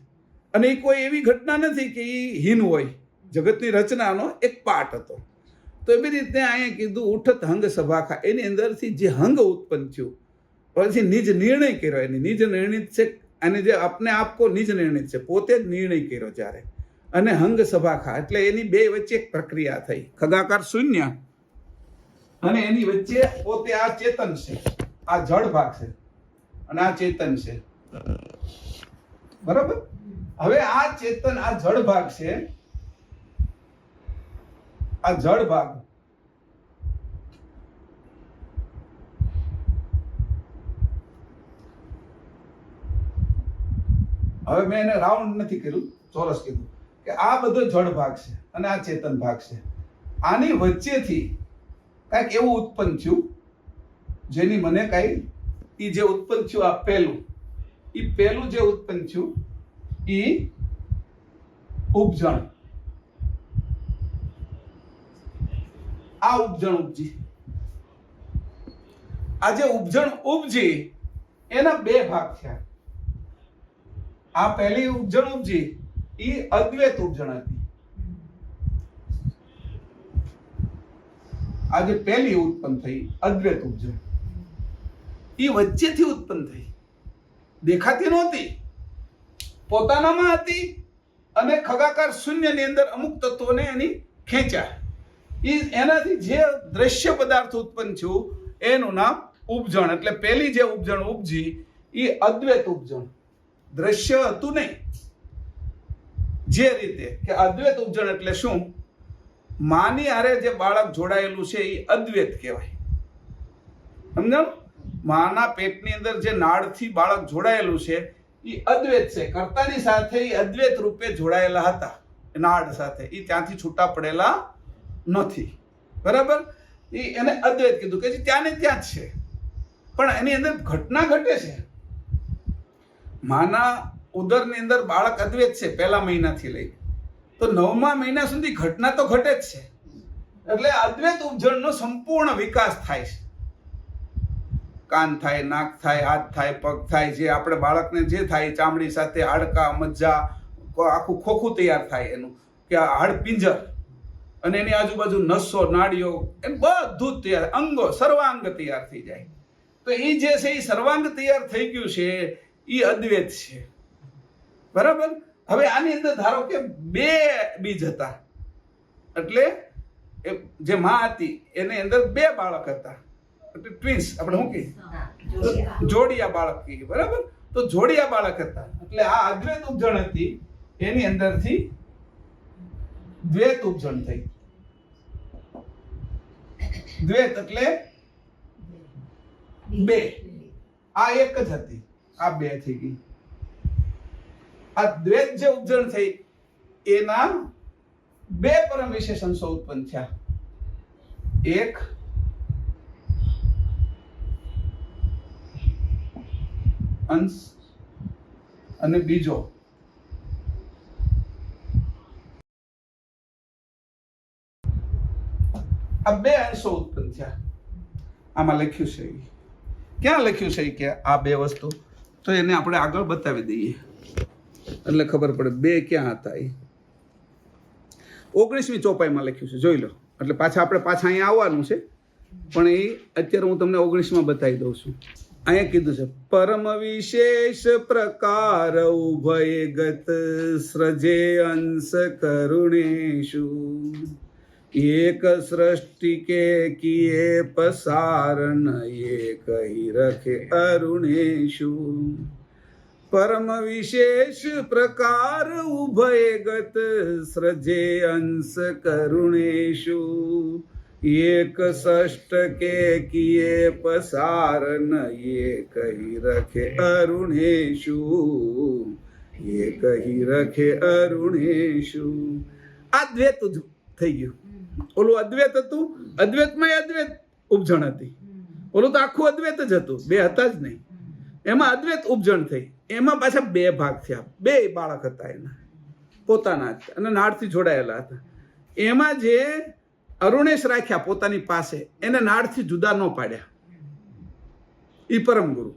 અને એ કોઈ એવી ઘટના નથી કે એ હીન હોય. જગતની રચનાનો એક પાર્ટ હતો. તો એવી રીતે અહીંયા કીધું ઉઠત હંગ સભાખા. એની અંદરથી જે હંગ ઉત્પન્ન થયું, પછી નિજ નિર્ણય કર્યો. એની નિજ નિર્ણિત છે, અને જે આપને આપકો નિજ નિર્ણિત છે, પોતે જ નિર્ણય કર્યો જ્યારે. અને હંગ સભાખા એટલે એની બે વચ્ચે એક પ્રક્રિયા થઈ. ખગાકાર શૂન્ય, અને એની વચ્ચે પોતે આ ચેતન છે, આ જળ ભાગ છે, અને આ ચેતન છે. બરાબર? હવે આ ચેતન, આ જળ ભાગ છે, આ જળ ભાગ હવે મેં એને રાઉન્ડ નથી કર્યું, ચોરસ કીધું કે આ બધો જળ ભાગ છે અને આ ચેતન ભાગ છે. આની વચ્ચેથી કાંઈક એવું ઉત્પન્ન થયું જેની મને કાંઈ, એ જે ઉત્પન્ન થયું આ પહેલું જે ઉત્પન્ન થયું એ ઉપજણ. આ ઉપજણ ઉપજી. આ જે ઉપજણ ઉપજી એના 2 ભાગ થયા. આ પહેલી ઉપજણ ઉપજી એ અદ્વૈત ઉપજણ હતી. આ જે પહેલી ઉત્પન્ન થઈ અદ્વૈત ઉપજણ, એ વચ્ચેથી ઉત્પન્ન થઈ. દેખાતી નહોતી, પોતાનામાં હતી, અને ખગાકાર શૂન્યની અંદર અમુક તત્વોને એની ખેંચ્યા. એનાથી જે દ્રશ્ય પદાર્થ ઉત્પન્ન થયું એનું નામ ઉપજણ. એટલે પહેલી જે ઉપજણ ઉપજી એ અદ્વૈત ઉપજણ. દ્રશ્ય હતું નહીં. જે રીતે કે અદ્વૈત ઉપજણ એટલે શું? માની હારે જે બાળક જોડાયેલું છે એ અદ્વૈત કહેવાય. સમજાણું? માના પેટની અંદર જે નાળથી બાળક જોડાયેલું છે એ અદ્વૈત છે. કર્તાની સાથે એ અદ્વૈત રૂપે જોડાયેલા હતા, નાળ સાથે. એ ત્યાંથી છૂટા પડેલા નથી. બરાબર? એને અદ્વૈત કીધું કે ત્યાં ને ત્યાં જ છે, પણ એની અંદર ઘટના ઘટે છે. માના ઉદરની અંદર બાળક અદ્વૈત છે પહેલા મહિનાથી લઈ તો 9મા મહિના સુધી ઘટના તો ઘટે જ છે. એટલે અદ્વૈત ઉપજણનો સંપૂર્ણ વિકાસ થાય છે. કાન થાય, નાક થાય, હાથ થાય, પગ થાય, જે આપણે બાળકને જે થાય ચામડી સાથે હાડકા, મજ્જા, આખું ખોખું તૈયાર થાય એનું, કે હાડપિંજર અને એની આજુબાજુ નસો, નાડીઓ, એમ બધું જ તૈયાર, અંગો, સર્વાંગ તૈયાર થઈ જાય. તો એ જે છે એ સર્વાંગ તૈયાર થઈ ગયું છે, એ અદ્વૈત છે. બરાબર. હવે આની અંદર ધારો કે 2 બીજ હતા, એટલે જે માં હતી એની અંદર 2 બાળક હતા, એટલે ટ્વિન્સ આપણે શું કહીએ, જોડિયા બાળક કહીએ. બરાબર. તો જોડિયા બાળક હતા, એટલે આ અદ્વૈત ઉપજણ હતી, એની અંદરથી દ્વૈત ઉપજણ થઈ. દ્વૈત એટલે 2, આ એક જ હતી, આ 2 થઈ ગઈ. આ દ્વૈત જે ઉપજણ થઈ એના 2 પરમ વિશેષ અંશો ઉત્પન્ન થયા. એક અંશ અને બીજો. આ 2 અંશો ઉત્પન્ન થયા. આમાં લખ્યું છે, ક્યાં લખ્યું છે કે આ 2 વસ્તુ, તો એને આપણે આગળ બતાવી દઈએ એટલે ખબર પડે 2 ક્યાં હતા. એ 19મી ચોપાઈમાં લખ્યું છે, જોઈ લો. એટલે પાછા અહીંયા આવવાનું છે, પણ એ અત્યારે હું તમને 19માં બતાવી દઉં છું. અહીંયા કીધું છે, પરમ વિશેષ પ્રકાર ઉભય ગત સૃજે અંશ કરુણેશુ, એક સૃષ્ટિ કે કિએ પસારણ, એક હી રખે અરુણેશુ. પરમ વિશેષ પ્રકાર ઉભય ગત સૃજે અંશ કરુણેશુ, એક ષષ્ટ કે કિએ પસારણ, એક હી રખે અરુણેશુ, એક હી રખે અરુણેશુ. આ દ્વૈત થઈ ગયું. ઓલું અદ્વૈત હતું, અદ્વૈતમાં અદ્વૈત ઉપજણ હતી. ઓલું તો આખું અદ્વૈત જ હતું, 2 હતા જ નહીં. એમાં અદ્વૈત ઉપજણ થઈ, એમાં પાછા 2 ભાગ થયા. 2 બાળક હતા એના પોતાના જ, અને નાળથી જોડાયેલા હતા. એમાં જે અરુણેશ રાખ્યા પોતાની પાસે, એને નાળથી જુદા ન પાડ્યા, એ પરમ ગુરુ.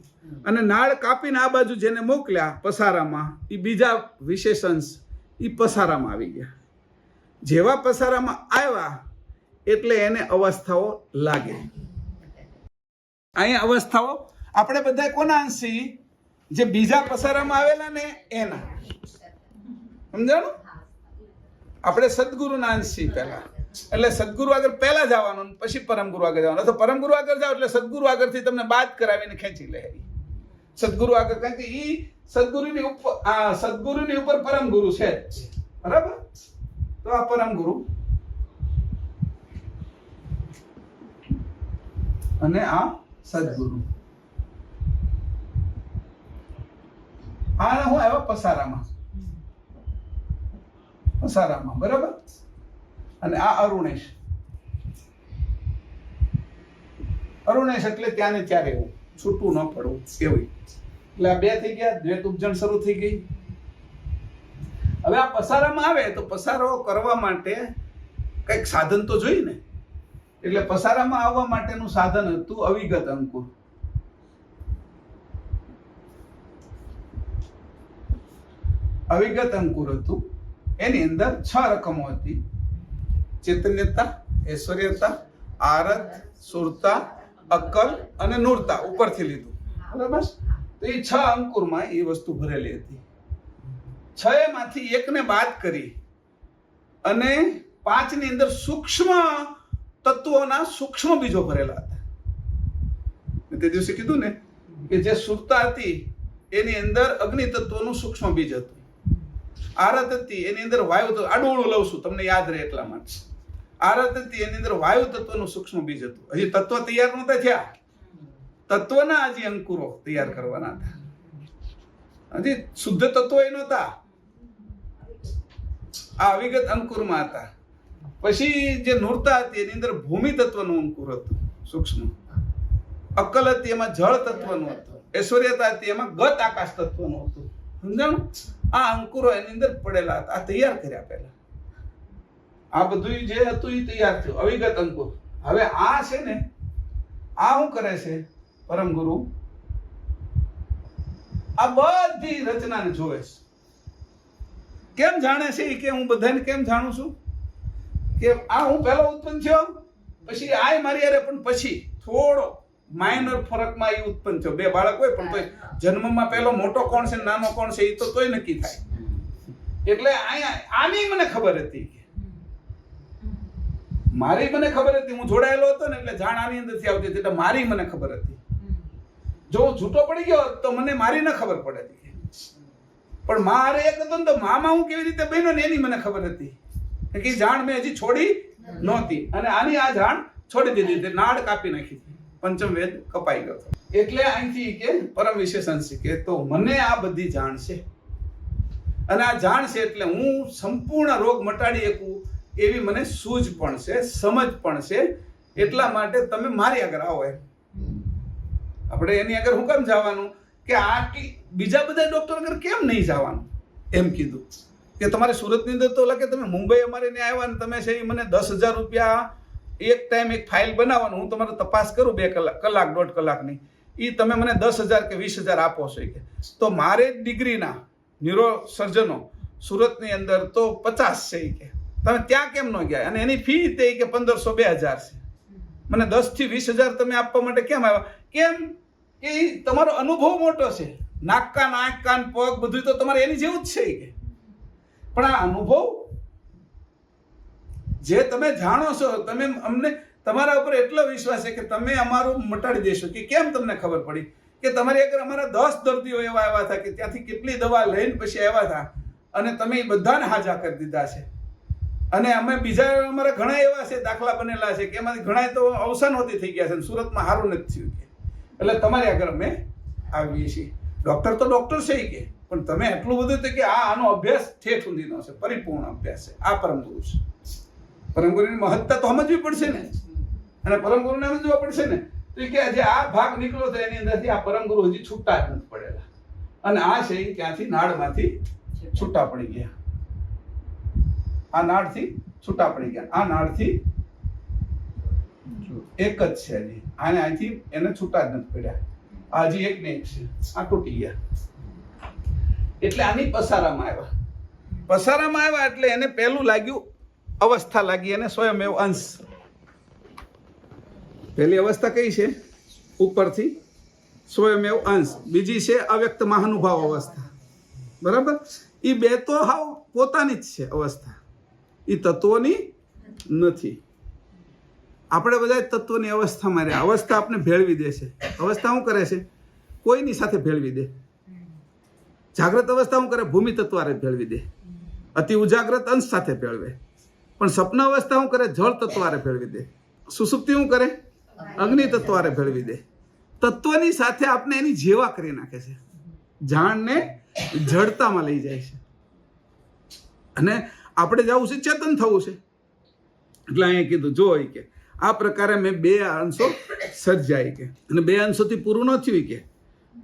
અને નાળ કાપીને આ બાજુ જેને મોકલ્યા પસારામાં, એ બીજા વિશેષંશ એ પસારામાં આવી ગયા. જેવા પસારામાં આવ્યા એટલે એને અવસ્થાઓ લાગે. અહીંયા અવસ્થાઓ આપણે બધા કોના અંશી, જે બીજા પસારામાં આવેલા ને એના. સમજાણું? આપણે સદગુરુના અંશી પહેલા, એટલે સદગુરુ આગળ પહેલા જવાનું, પછી પરમગુરુ આગળ જવાનું. તો પરમગુરુ આગળ જાવ એટલે સદગુરુ આગળથી તમને બાદ કરાવીને ખેંચી લે સદગુરુ આગળ, કારણ કે ઈ સદગુરુની ઉપર પરમગુરુ છે. બરાબર. તો આ પરમગુરુ અને આ સદગુરુ, આના હું આવ્યો પસારામાં. બરાબર. અને આ અરુણેશ એટલે ત્યાં ને ત્યાં રહેવું, છૂટું ન પડવું એવું. એટલે આ 2 થઈ ગયા, દ્વૈત ઉપજણ શરૂ થઈ ગઈ. હવે આ પસારામાં આવે તો પસારો કરવા માટે કંઈક સાધન તો જોઈએ ને. એટલે પસારામાં આવવા માટેનું સાધન હતું અવિગત અંકુર. અવિગત અંકુર હતું, એની અંદર 6 રકમો હતી: ચૈતન્યતા, ઐશ્વર્યતા, આરત, સુરતા, અક્કલ અને નૂરતા. ઉપરથી લીધું. બરાબર. તો એ 6 અંકુરમાં એ વસ્તુ ભરેલી હતી. 6 માંથી 1 ને બાદ કરી અને 5 ની અંદર સૂક્ષ્મ તત્વોના સૂક્ષ્મ બીજો ભરેલા હતા. તે દિવસે કીધું ને કે જે સુરતા હતી એની અંદર અગ્નિ તત્વનું સૂક્ષ્મ બીજ હતું. આરત હતી એની અંદર વાયુ તત્વ, આડું લઉં છું તમને યાદ રહે એટલા માટે. આરત હતી એની અંદર વાયુ તત્વનું સૂક્ષ્મ બીજ હતું. હજી તત્વ તૈયાર નહોતા થયા, તત્વના હજી અંકુરો તૈયાર કરવાના હતા. હજી શુદ્ધ તત્વો એ નહોતા, આ અવિગત અંકુરમાં હતા. પછી જે નૂરતા હતી એની અંદર ભૂમિ તત્વનું અંકુર હતું સૂક્ષ્મ. અક્કલ હતી એમાં જળ તત્વનું હતું. ઐશ્વર્યતા હતી એમાં ગત આકાશ તત્વનું હતું. સમજાણું? આ અંકુરો એની અંદર પડેલા હતા. આ તૈયાર કર્યા પહેલા. આ બધું જે હતું એ તૈયાર થયું, અવિગત અંકુર. હવે આ છે ને, આ શું કરે છે? પરમ ગુરુ આ બધી રચનાને જોવે છે. કેમ જાણે છે કે હું બધાને કેમ જાણું છું કે આ હું પહેલો ઉત્પન્ન થયો, પછી આ મારી યારે, પણ પછી થોડો માઇનર ફરકમાં એ ઉત્પન્ન થયો. બે બાળક હોય પણ તોય જન્મમાં પહેલો મોટો કોણ છે નાનો કોણ છે એ તો તોય નક્કી થાય. એટલે આની મને ખબર હતી, મારી મને ખબર હતી, હું જોડાયેલો હતો ને એટલે જાણ આની અંદરથી આવતી હતી, એટલે મારી મને ખબર હતી. જો હું છૂટો પડી ગયો તો મને મારી ન ખબર પડે હતી, પણ મારે એક હતો ને તો મામા હું કેવી રીતે બન્યો ને એની મને ખબર હતી કે જાણ મેં હજી છોડી નહોતી, અને આની આ જાણ છોડી દીધી, નાડ કાપી નાખી, પંચમ વેદ કપાઈ ગયો. એટલે અહીંથી કે પરમ વિશેષણ છે કે તો મને આ બધી જાણ છે, અને આ જાણ છે એટલે હું સંપૂર્ણ રોગ મટાડી શકું એવી મને સૂઝ પણ છે, સમજ પણ છે. એટલા માટે તમે મારી આગળ આવો. એમ આપણે એની આગળ હું કેમ જવાનું કે આટલી બીજા બધા ડોક્ટર આગળ કેમ નહીં જવાનું એમ કીધું કે તમારે સુરતની અંદર તો લાગે તમે મુંબઈ અમારે ત્યાં આવ્યા ને તમે છે મને 10,000 રૂપિયા એક ટાઈમ એક ફાઇલ બનાવવાનું, હું તમારો તપાસ કરું 2 કલાક 1.5 કલાકની, એ તમે મને 10,000 કે 20,000 આપો છો કે તો મારે ડિગ્રીના ન્યુરો સર્જનો સુરતની અંદર તો 50 છે કે તમે ત્યાં કેમ ન ગયા, અને એની ફી તે કે 1,500-2,000 છે, મને 10 થી 20,000 તમે આપવા માટે કેમ આવ્યા? કેમ કે તમારો અનુભવ મોટો છે, નાક કાન પગ બધું તો તમારે એની જેવું જ છે કે, પણ આ અનુભવ જે તમે જાણો છો, તમે અમને તમારા ઉપર એટલો વિશ્વાસ છે કે તમે અમારું મટાડી દેશો. કે કેમ તમને ખબર પડી કે તમારી આગળ અમારા 10 દર્દીઓ એવા આવ્યા હતા કે ત્યાંથી કેટલી દવા લઈને પછી આવ્યા હતા, અને તમે એ બધાને હાજા કરી દીધા છે. અને અમે બીજા અમારા ઘણા એવા છે દાખલા બનેલા છે કે એમાંથી ઘણા તો અવસાન હોતી થઈ ગયા છે, સુરતમાં સારું નથી થયું કે, એટલે તમારી આગળ અમે આવીએ છીએ. ડોક્ટર તો ડોક્ટર છે કે, પણ તમે એટલું બધું તો કે આનો અભ્યાસ ઠેઠ સુધીનો છે, પરિપૂર્ણ અભ્યાસ છે. આ પરમ ગુરુ છે. પરમ ગુરુની મહત્તા તો સમજવી પડશે ને, અને પરમ ગુરુને સમજવા પડશે ને. તો કે જે આ ભાગ નીકળ્યો તો એની અંદરથી આ પરમ ગુરુ હજી છૂટા જ નથી પડેલા, અને આ છે ત્યાંથી નાળમાંથી છૂટા પડી ગયા. આ નાળથી છૂટા પડી ગયા, આ નાળથી એક જ છે હજી, આને અહીંથી એને છૂટા જ નથી પડ્યા. આ હજી એક ને એક છે, આ તૂટી ગયા. એટલે આની પસારામાં આવ્યા એટલે એને પહેલું લાગ્યું અવસ્થા લાગી, એને સ્વયંમેવ અંશ. પહેલી અવસ્થા કઈ છે? ઉપરથી સ્વયંમેવ અંશ. બીજી છે અવ્યક્ત મહાનુભાવ અવસ્થા. બરાબર? એ બે તો હાવ પોતાની જ છે અવસ્થા, એ તત્વોની નથી. આપણે બધા તત્વની અવસ્થામાં રહ્યા. અવસ્થા આપણે ભેળવી દે છે. અવસ્થા શું કરે છે? કોઈની સાથે ભેળવી દે. જાગ્રત અવસ્થા શું કરે? ભૂમિ તત્વારે ભેળવી દે. અતિ ઉજાગ્રત અંશ સાથે ભેળવે. પણ સ્વપ્ન અવસ્થા શું કરે? જળ તત્વારે ભેળવી દે. સુસુપ્તિ શું કરે? અગ્નિ તત્વારે ભેળવી દે. તત્વની સાથે આપણે એની જેવા કરી નાખે છે, જાણને જડતામાં લઈ જાય છે. અને આપણે જવું છે ચેતન થવું છે. એટલે અહીંયા કીધું જો કે આ પ્રકારે મેં 2 અંશો સર્જાય કે, અને 2 અંશોથી પૂરું ન થયું કે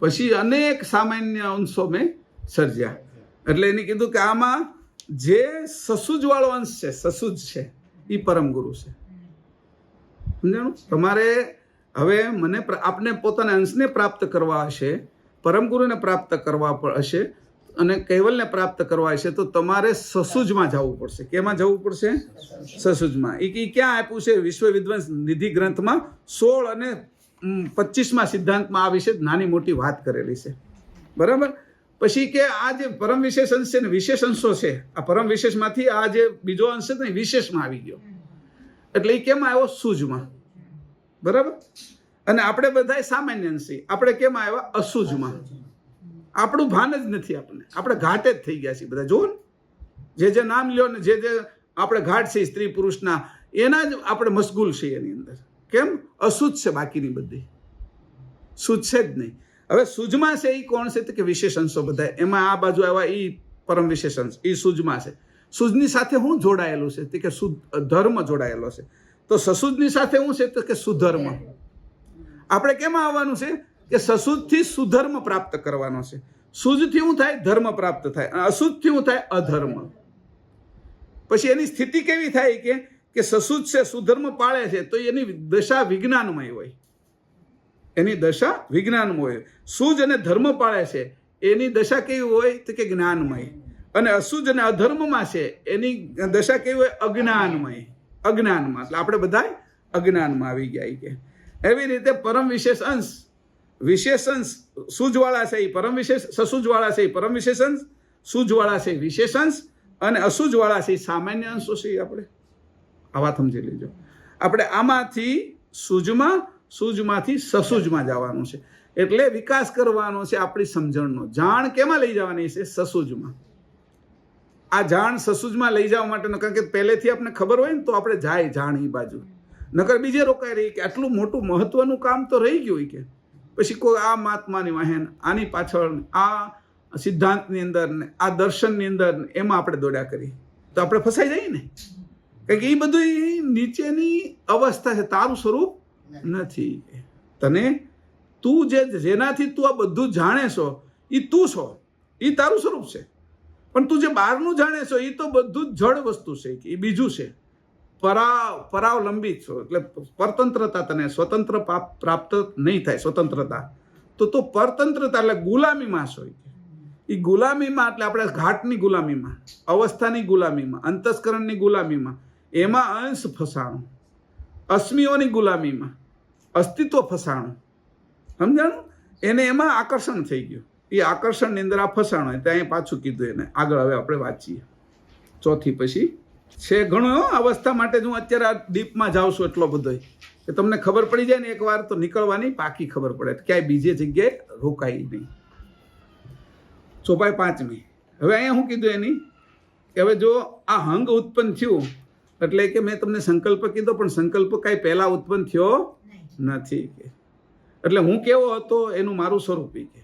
પછી અનેક સામાન્ય અંશો મેં સર્જ્યા. એટલે એને કીધું કે આમાં જે સસુજ વાળો અંશ છે, સસુજ છે, એ પરમ ગુરુ છે. સમજાણું? તમારે હવે મને આપને પોતાના અંશને પ્રાપ્ત કરવા હશે, પરમ ગુરુને પ્રાપ્ત કરવા હશે, અને કૈવલ્યને પ્રાપ્ત કરવા હશે, તો તમારે સસુજમાં જવું પડશે. કેમાં જવું પડશે? સસુજમાં. એ ક્યાં આપ્યું છે? વિશ્વ વિદ્વાંસ નિધિ ગ્રંથમાં 16 અને 25મા સિદ્ધાંતમાં આ વિશે નાની મોટી વાત કરેલી છે. બરાબર? પછી કે આ જે પરમ વિશેષ અંશ છે ને, વિશેષ અંશો છે, આ પરમ વિશેષમાંથી આ જે બીજો અંશ છે ને વિશેષમાં આવી ગયો. એટલે એ કેમ આવ્યો? સૂજમાં. બરાબર? અને આપણે બધા સામાન્ય અંશી, આપણે કેમ આવ્યા? અસૂજમાં. આપણું ભાન જ નથી. આપણે ઘાટે જ થઈ ગયા છીએ બધા. જુઓ ને, જે નામ લ્યો ને, જે આપણે ઘાટ છે સ્ત્રી પુરુષના, એના જ આપણે મશગુલ છીએ એની અંદર. કેમ? અશુદ્ધ છે બાકીની બધી, શુદ્ધ છે જ નહીં. હવે સૂજમાં છે એ કોણ છે? તો કે વિશેષ અંશો બધા. એમાં આ બાજુ આવ્યા એ પરમ વિશેષ અંશ, એ સૂજમાં છે. સૂજની સાથે શું જોડાયેલું છે? તો કે ધર્મ જોડાયેલો છે. તો સસુજની સાથે શું છે? તો કે સુધર્મ. આપણે કેમાં આવવાનું છે? કે સસુજથી સુધર્મ પ્રાપ્ત કરવાનો છે. શુદ્ધથી શું થાય? ધર્મ પ્રાપ્ત થાય. અને અશુદ્ધથી શું થાય? અધર્મ. પછી એની સ્થિતિ કેવી થાય? કે સસુજ છે, સુધર્મ પાળે છે, તો એની દશા વિજ્ઞાનમય હોય. એની દશા વિજ્ઞાનમય હોય. સૂજ અને ધર્મ પાળે છે એની દશા કેવી હોય તો કે જ્ઞાનમય. અને અસૂજ અને અધર્મમાં છે એની દશા કેવી હોય? અજ્ઞાનમય. અજ્ઞાનમાં. એટલે આપણે બધા અજ્ઞાનમાં આવી ગયા કે એવી રીતે પરમ વિશેષ અંશ વિશેષ અંશ સૂજવાળા છે એ પરમ વિશેષ, સસૂજવાળા છે એ પરમ વિશેષ અંશ, સૂજવાળા છે વિશેષ અંશ અને અસૂજવાળા છે સામાન્ય અંશો છે. આપણે આ વાત સમજી લેજો. આપણે આમાંથી સૂજમાં, સૂજમાંથી સસૂજમાં જવાનું છે. એટલે વિકાસ કરવાનો છે આપણી સમજણનો. જાણ કેમાં લઈ જવાની છે? સસૂજમાં. આ જાણ સસૂજમાં લઈ જવા માટે, કારણ કે પહેલેથી આપણે ખબર હોય ને તો આપણે જાય જાણ એ બાજુ, નકર બીજે રોકાઈ રહી કે આટલું મોટું મહત્વનું કામ તો રહી ગયું કે પછી કોઈ આ મહાત્માની વાહેન, આની પાછળ, આ સિદ્ધાંતની અંદર ને આ દર્શનની અંદર એમાં આપણે દોડ્યા કરી તો આપણે ફસાઈ જઈએ ને. કારણ કે એ બધું નીચેની અવસ્થા છે, તારું સ્વરૂપ નથી. તને તું જેનાથી તું આ બધું જાણે છો એ તું છો, એ તારું સ્વરૂપ છે. પણ તું જે બહારનું જાણે છો એ તો બધું જ જડ વસ્તુ છે, કે એ બીજું છે. પરાવલંબિત છો એટલે પરતંત્રતા, તને સ્વતંત્ર પ્રાપ્ત નહીં થાય. સ્વતંત્રતા તો પરતંત્રતા એટલે ગુલામીમાં છો. એ ગુલામીમાં એટલે આપણે ઘાટની ગુલામીમાં, અવસ્થાની ગુલામીમાં, અંતસ્કરણની ગુલામીમાં, એમાં અંશ ફસાણું. અસ્મિઓની ગુલામીમાં અસ્તિત્વ ફસાણું. સમજાણું? એને એમાં આકર્ષણ થઈ ગયું. એ આકર્ષણની અંદર આ ફસાણું. ત્યાં પાછું કીધું એને. આગળ હવે આપણે વાંચીએ. ચોથી પછી છે ઘણું અવસ્થા માટે જ હું અત્યારે આ ડીપમાં જાઉં છું. એટલો બધો કે તમને ખબર પડી જાય ને એકવાર તો નીકળવાની પાકી ખબર પડે, ક્યાંય બીજી જગ્યાએ રોકાય નહીં. ચોપાઈ 5મી. હવે અહીંયા શું કીધું એની કે હવે જો આ હંગ ઉત્પન્ન થયું એટલે કે મેં તમને સંકલ્પ કીધો, પણ સંકલ્પ કાંઈ પહેલા ઉત્પન્ન થયો નથી કે એટલે હું કેવો હતો એનું મારું સ્વરૂપ કે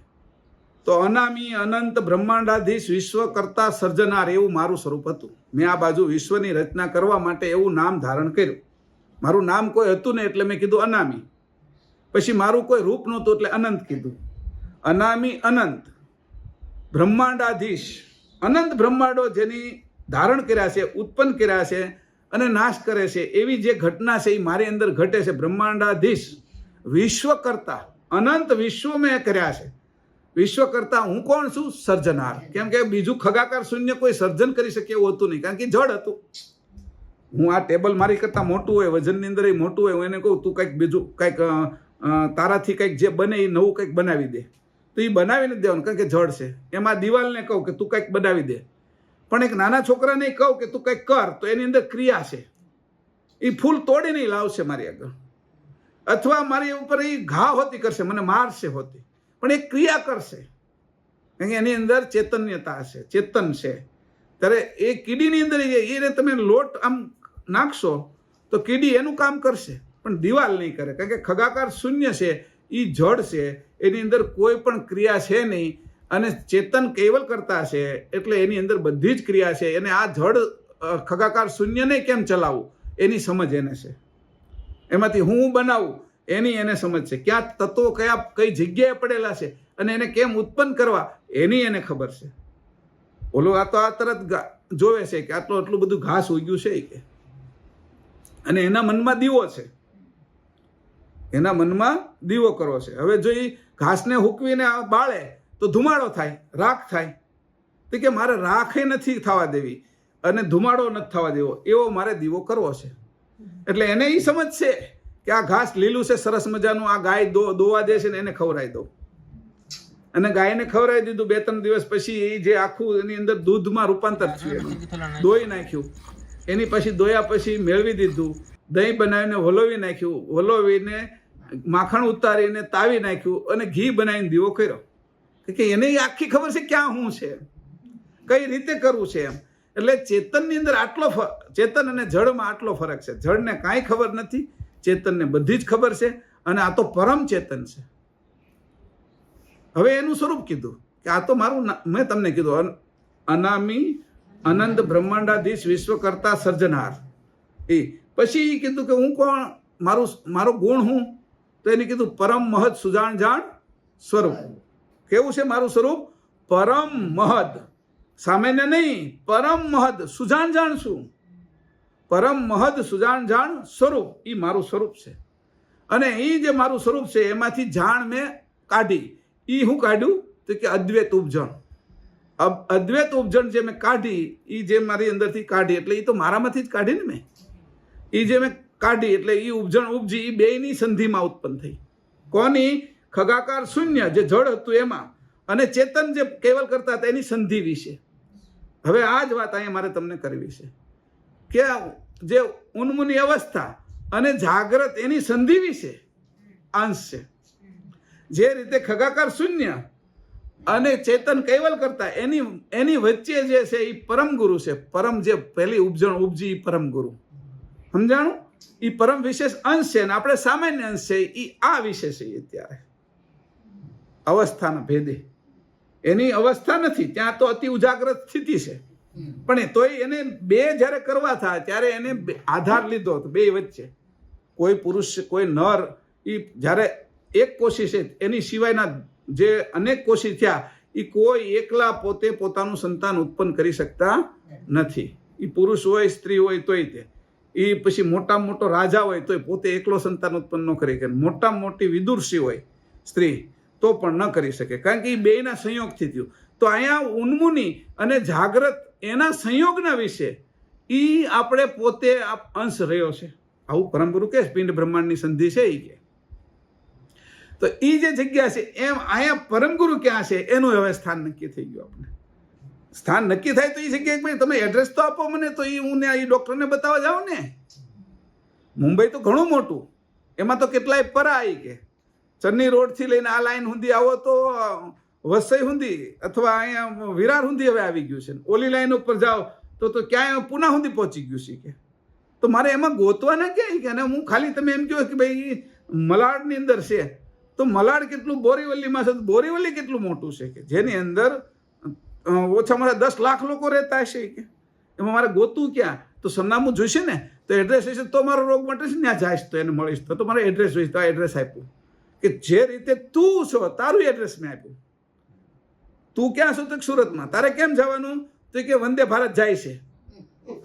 તો અનામી અનંત બ્રહ્માંડાધીશ વિશ્વ કરતા સર્જનાર એવું મારું સ્વરૂપ હતું. મેં આ બાજુ વિશ્વની રચના કરવા માટે એવું નામ ધારણ કર્યું. મારું નામ કોઈ હતું ને એટલે મેં કીધું અનામી. પછી મારું કોઈ રૂપ નહોતું એટલે અનંત કીધું. અનામી અનંત બ્રહ્માંડાધીશ, અનંત બ્રહ્માંડો જેની ધારણ કર્યા છે, ઉત્પન્ન કર્યા છે અને નાશ કરે છે એવી જે ઘટના છે એ મારી અંદર ઘટે છે. બ્રહ્માંડાધીશ વિશ્વ કરતા, અનંત વિશ્વ મેં કર્યા છે. વિશ્વ કરતા હું કોણ છું? સર્જનાર. કેમ કે બીજું ખગાકાર શૂન્ય કોઈ સર્જન કરી શકે એવું હતું નહીં, કારણ કે જડ હતું. હું આ ટેબલ મારી કરતા મોટું હોય, વજનની અંદર એ મોટું હોય, હું એને કહું તું કંઈક બીજું કંઈક તારાથી કંઈક જે બને એ નવું કંઈક બનાવી દે, તો એ બનાવી નથી દેવાનું, કારણ કે જડ છે. એમાં દિવાલને કહું કે તું કંઈક બનાવી દે, પણ એક નાના છોકરાને કહું કે તું કંઈક કર, તો એની અંદર ક્રિયા છે. એ ફૂલ તોડીને લાવશે મારી આગળ, અથવા મારી ઉપર એ ઘા હોતી કરશે, મને મારશે હોતી, પણ એ ક્રિયા કરશે. કારણ કે એની અંદર ચૈતન્યતા છે, ચેતન છે. ત્યારે એ કીડીની અંદર એને તમે લોટ આમ નાખશો તો કીડી એનું કામ કરશે, પણ દિવાલ નહીં કરે, કારણ કે ખગાકાર શૂન્ય છે, એ જડ છે, એની અંદર કોઈ પણ ક્રિયા છે નહીં. અને ચેતન કેવલ કરતા છે એટલે એની અંદર બધી જ ક્રિયા છે. અને આ જડ ખગાકાર શૂન્યને કેમ ચલાવવું એની સમજ એને છે. એમાંથી હું બનાવું એની એને સમજ છે. ક્યાં તત્વો કઈ જગ્યાએ પડેલા છે અને એને કેમ ઉત્પન્ન કરવા એની એને ખબર છે. ઓલો આ તો આ તરત જોવે છે કે આટલું બધું ઘાસ ઉગ્યું છે કે, અને એના મનમાં દીવો છે, એના મનમાં દીવો કરવો છે. હવે જો એ ઘાસને હુકવીને બાળે તો ધુમાડો થાય, રાખ થાય. તો કે મારે રાખે નથી થવા દેવી અને ધુમાડો નથી થવા દેવો, એવો મારે દીવો કરવો છે. એટલે એને એ સમજ છે કે આ ઘાસ લીલું છે, સરસ મજાનું, આ ગાય દોવા દે છે ને એને ખવડાવી દઉં. અને ગાયને ખવડાવી દીધું. 2-3 દિવસ પછી એ જે આખું એની અંદર દૂધમાં રૂપાંતર થયું, દોઈ નાખ્યું. એની પછી દોયા પછી મેળવી દીધું, દહીં બનાવીને વલોવી નાખ્યું, વલોવીને માખણ ઉતારીને તાવી નાખ્યું અને ઘી બનાવીને દીવો કર્યો. કે એને આખી ખબર છે ક્યાં શું છે, કઈ રીતે કરવું છે એમ. એટલે ચેતનની અંદર આટલો ચેતન અને જળમાં આટલો ફરક છે. જળને કાંઈ ખબર નથી, ચેતનને બધી જ ખબર છે. અને આ તો પરમ ચેતન છે. હવે એનું સ્વરૂપ કીધું કે આ તો મારું, મેં તમને કીધું અનામી અનંત બ્રહ્માંડાધીશ વિશ્વ કરતા સર્જનાર. એ પછી કીધું કે હું કોણ, મારો ગુણ હું, તો એને કીધું પરમ મહદ સુજાણ જાણ સ્વરૂપ. કેવું છે મારું સ્વરૂપ? પરમ મહદ, સામાન્ય નહીં, પરમ મહદ સુજાણ જાણ. શું? પરમ મહદ સુજાણ જાણ સ્વરૂપ, એ મારું સ્વરૂપ છે. અને એ જે મારું સ્વરૂપ છે એમાંથી જાણ મેં કાઢી. એ હું કાઢ્યું તો કે અદ્વૈત ઉપજણ. અદ્વૈત ઉપજણ જે મેં કાઢી, એ જે મારી અંદરથી કાઢી, એટલે એ તો મારામાંથી જ કાઢી ને મેં. એ જે મેં કાઢી એટલે એ ઉપજણ ઉપજી, એ બેયની સંધિમાં ઉત્પન્ન થઈ. કોની? ખગાકાર શૂન્ય જે જળ હતું એમાં, અને ચેતન જે કેવલ કરતા હતા એની સંધિ વિશે. હવે આ જ વાત અહીંયા મારે તમને કરવી છે કે જે ઉન્મુની અવસ્થા અને જાગ્રત એની સંધિ વિશે અંશ છે. જે રીતે ખગાકાર શૂન્ય અને ચેતન કૈવલ કરતા એની વચ્ચે જે છે એ પરમ ગુરુ છે. પરમ જે પહેલી ઉપજણ ઉપજી એ પરમ ગુરુ, સમજાણું? એ પરમ વિશેષ અંશ છે, અને આપણે સામાન્ય અંશ છે. એ આ વિશે છે અત્યારે અવસ્થાના ભેદે. એની અવસ્થા નથી, ત્યાં તો અતિ ઉજાગ્રત સ્થિતિ છે, પણ તોય એને બે જ્યારે કરવા થાય ત્યારે એને આધાર લીધો હતો બે વચ્ચે. કોઈ પુરુષ કોઈ નર, એ જ્યારે એક કોશી છે એની સિવાયના જે અનેક કોશી થયા, એ કોઈ એકલા પોતે પોતાનું સંતાન ઉત્પન્ન કરી શકતા નથી. એ પુરુષ હોય સ્ત્રી હોય તોય તે, એ પછી મોટામાં મોટો રાજા હોય તોય પોતે એકલો સંતાન ઉત્પન્ન ન કરી શકે. મોટામાં મોટી વિદુષી હોય સ્ત્રી તો પણ ન કરી શકે, કારણ કે એ બેયના સંયોગથી થયું. તો અહીંયા ઉન્મુની અને જાગ્રત એના સંયોગના વિશે એ આપણે પોતે અંશ રહ્યો છે. આવું પરમગુરુ કે પિંડ બ્રહ્માંડની સંધિ છે એ કે. તો એ જે જગ્યા છે એમ અહીંયા પરમગુરુ ક્યાં છે એનું હવે સ્થાન નક્કી થઈ ગયું. આપણે સ્થાન નક્કી થાય તો એ જગ્યાએ તમે એડ્રેસ તો આપો મને, તો એ હું એ ડૉક્ટરને બતાવવા જાઉં ને. મુંબઈ તો ઘણું મોટું, એમાં તો કેટલાય પરા આવી કે ચન્ની રોડથી લઈને આ લાઈન સુધી આવો તો વસઈ સુધી અથવા અહીંયા વિરાર સુધી હવે આવી ગયું છે. ઓલી લાઈન ઉપર જાઓ તો ક્યાંય પૂના સુધી પહોંચી ગયું છે કે. તો મારે એમાં ગોતવા ના ક્યાંય કે, અને હું ખાલી તમે એમ કહો કે ભાઈ મલાડની અંદર છે, તો મલાડ કેટલું બોરીવલીમાં છે, બોરીવલી કેટલું મોટું છે કે જેની અંદર ઓછામાં ઓછા 10 લાખ લોકો રહેતા હશે કે. એમાં મારે ગોતું ક્યાં? તો સરનામું જોઈશે ને, તો એડ્રેસ હશે તો મારો રોગ મટે છે. ત્યાં જઈશ તો એને મળીશ તો મારે એડ્રેસ જોઈશ, તો એડ્રેસ આપ્યું કે જે રીતે તું છો તારું એડ્રેસ મેં આપ્યું. તું ક્યાં છો? તો સુરતમાં. તારે કેમ જવાનું? તો કે વંદે ભારત જાય છે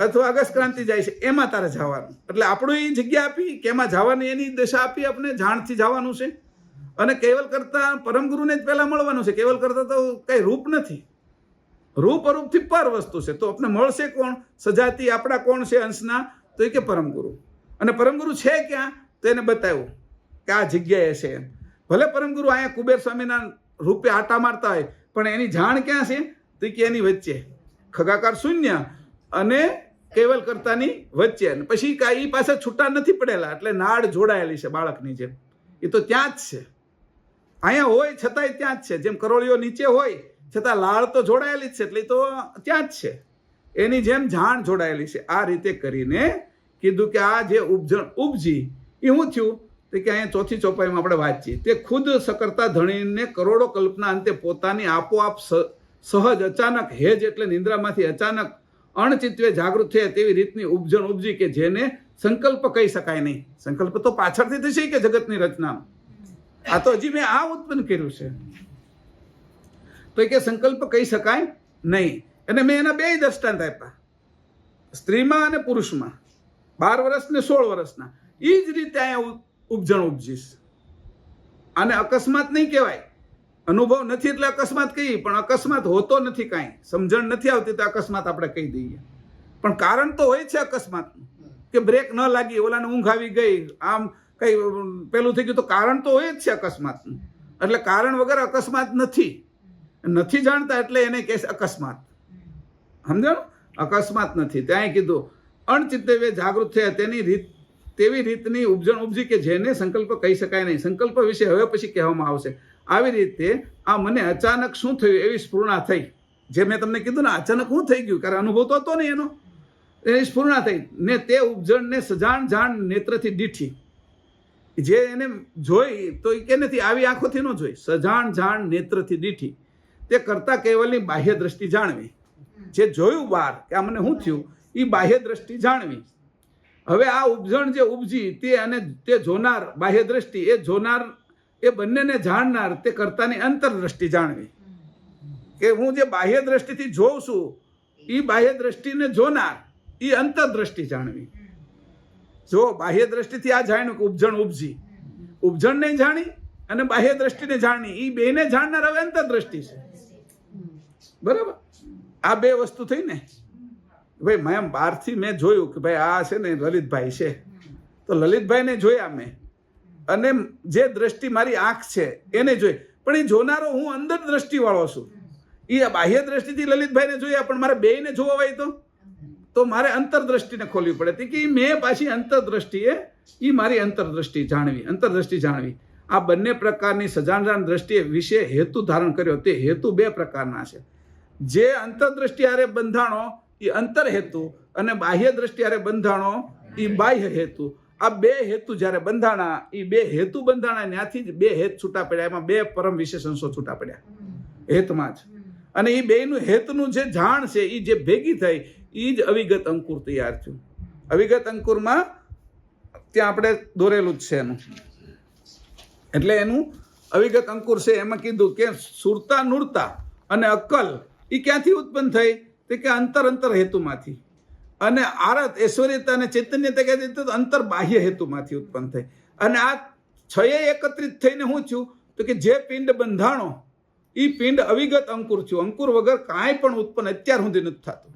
અથવા અગસ્ત ક્રાંતિ જાય છે, એમાં તારે જવાનું. એટલે આપણું એ જગ્યા આપી કે એમાં જવાની એની દશા આપી, આપણે જાણથી જવાનું છે. અને કેવલ કરતા પરમગુરુને જ પહેલા મળવાનું છે. કેવલ કરતા તો કઈ રૂપ નથી, રૂપ અરૂપથી પર વસ્તુ છે. તો આપણે મળશે કોણ? સજાતી આપણા કોણ છે અંશના? તો એ કે પરમગુરુ. અને પરમગુરુ છે ક્યાં? તો એને બતાવ્યું કે આ જગ્યાએ છે. ભલે પરમગુરુ અહીંયા કુબેર સ્વામીના રૂપે આટા મારતા હોય, પણ એની જાણ ક્યાં છે? તો કે એની વચ્ચે ખગાકાર શૂન્ય અને કેવલ કરતાની વચ્ચે. પછી એ પાસે છૂટા નથી પડેલા, એટલે નાડ જોડાયેલી છે બાળકની જેમ. એ તો ત્યાં જ છે, અહીંયા હોય છતાંય ત્યાં જ છે. જેમ કરોળીઓ નીચે હોય છતાં લાળ તો જોડાયેલી જ છે, એટલે તો ત્યાં જ છે. એની જેમ જાણ જોડાયેલી છે. આ રીતે કરીને કીધું કે આ જે ઉપજણ ઉપજી એ શું થયું? તો કે અહીંયા ચોથી ચોપાઈમાં આપણે વાંચીએ, તે ખુદ સકરતા ધણીને કરોડો કલ્પના અંતે પોતાની આપોઆપ સહજ અચાનક હેજ એટલે નિંદ્રામાંથી અચાનક અણચિત્વે જાગૃત થયા તેવી રીતની ઉપજણ ઉપજી કે જેને સંકલ્પ કહી શકાય નહીં. સંકલ્પ તો પાછળથી થશે કે જગતની રચનાનો. આ તો હજી મેં આ ઉત્પન્ન કર્યું છે, તો કે સંકલ્પ કહી શકાય નહીં. અને મેં એના 2 દ્રષ્ટાંત આપ્યા, સ્ત્રીમાં અને પુરુષમાં, 12 વર્ષ ને 16 વર્ષના. એ જ રીતે અહીંયા ઉપજણ ઉપજીશ. આને અકસ્માત નહીં કહેવાય. અનુભવ નથી એટલે અકસ્માત કહીએ, પણ અકસ્માત હોતો નથી. કાંઈ સમજણ નથી આવતી તો અકસ્માત આપણે કહી દઈએ, પણ કારણ તો હોય છે અકસ્માતનું કે બ્રેક ન લાગી, ઓલાને ઊંઘ આવી ગઈ, આમ કઈ પેલું થઈ ગયું, તો કારણ તો હોય જ છે અકસ્માતનું. એટલે કારણ વગર અકસ્માત નથી જાણતા, એટલે એને કહે અકસ્માત. સમજાણું? અકસ્માત નથી. ત્યાં કીધું અણચિત્તે જાગૃત થયા તેવી રીતની ઉપજણ ઉપજી કે જેને સંકલ્પ કહી શકાય નહીં. સંકલ્પ વિશે હવે પછી કહેવામાં આવશે. આવી રીતે આ મને અચાનક શું થયું એવી સ્ફૂર્ણા થઈ. જે મેં તમને કીધું ને, અચાનક શું થઈ ગયું, કારણ અનુભવ તો હતો ને એનો. એની સ્ફૂર્ણા થઈ ને તે ઉપજણને સજાણ જાણ નેત્રથી દીઠી. જે એને જોઈ તો એ કે નથી આવી આંખોથી ન જોઈ, સજાણ જાણ નેત્રથી દીઠી. તે કરતા કેવલની બાહ્ય દ્રષ્ટિ જાણવી. જે જોયું બહાર કે આ મને શું થયું, એ બાહ્ય દ્રષ્ટિ જાણવી. હવે આ ઉપજણ જે ઉપજી તે અને તે જોનાર બાહ્ય દ્રષ્ટિ, એ જોનાર એ બંનેને જાણનાર તે કરતાની અંતરદ્રષ્ટિ જાણવી. કે હું જે બાહ્ય દ્રષ્ટિથી જોઉં છું એ બાહ્ય દ્રષ્ટિને જોનાર એ અંતરદ્રષ્ટિ જાણવી. જો બાહ્ય દ્રષ્ટિથી આ જાણ્યું કે ઉપજણ ઉપજી, ઉપજણને જાણી અને બાહ્ય દ્રષ્ટિને જાણી, એ બેને જાણનાર હવે અંતરદ્રષ્ટિ છે. બરાબર, આ બે વસ્તુ થઈ ને. ભાઈ મેં બહારથી મેં જોયું કે ભાઈ આ છે ને લલિતભાઈ છે, તો લલિતભાઈને જોયા મેં, અને જે દ્રષ્ટિ મારી આંખ છે એને જોઈ, પણ એ જોનારો હું અંદર દ્રષ્ટિવાળો છું. એ બાહ્ય દ્રષ્ટિથી લલિતભાઈને જોયા, પણ મારે બેયને જોવા હોય તો મારે અંતરદ્રષ્ટિને ખોલવી પડે કે મેં પાછી અંતરદ્રષ્ટિએ એ મારી અંતરદ્રષ્ટિ જાણવી. આ બંને પ્રકારની સજાણ દ્રષ્ટિએ વિશે હેતુ ધારણ કર્યો. તે હેતુ બે પ્રકારના છે. જે અંતરદ્રષ્ટિ હારે બંધાણો એ અંતર હેતુ, અને બાહ્ય દ્રષ્ટિ હારે બંધાણો એ બાહ્ય હેતુ. આ બે હેતુ જ્યારે બંધાણા, એ બે હેતુ બંધાણા, ત્યાંથી જ બે હેત છૂટા પડ્યા. એમાં બે પરમ વિશેષણો છૂટા પડ્યા હેતમાં જ. અને એ બેનું હેતનું જે જાણ છે એ જે ભેગી થઈ, એ જ અવિગત અંકુર તૈયાર થયું. અવિગત અંકુરમાં ત્યાં આપણે દોરેલું જ છે એનું. એટલે એનું અવિગત અંકુર છે. એમાં કીધું કે સુરતા નૂરતા અને અક્કલ એ ક્યાંથી ઉત્પન્ન થઈ? તે કે અંતર હેતુમાંથી. અને આરત ઐશ્વર્યતા અને ચૈતન્યતા કહેતી તો અંતર બાહ્ય હેતુમાંથી ઉત્પન્ન થઈ. અને આ છએ એકત્રિત થઈને શું થયું? તો કે જે પિંડ બંધાણો એ પિંડ અવિગત અંકુર થયું. અંકુર વગર કાંઈ પણ ઉત્પન્ન અત્યાર સુધી નથી થતું.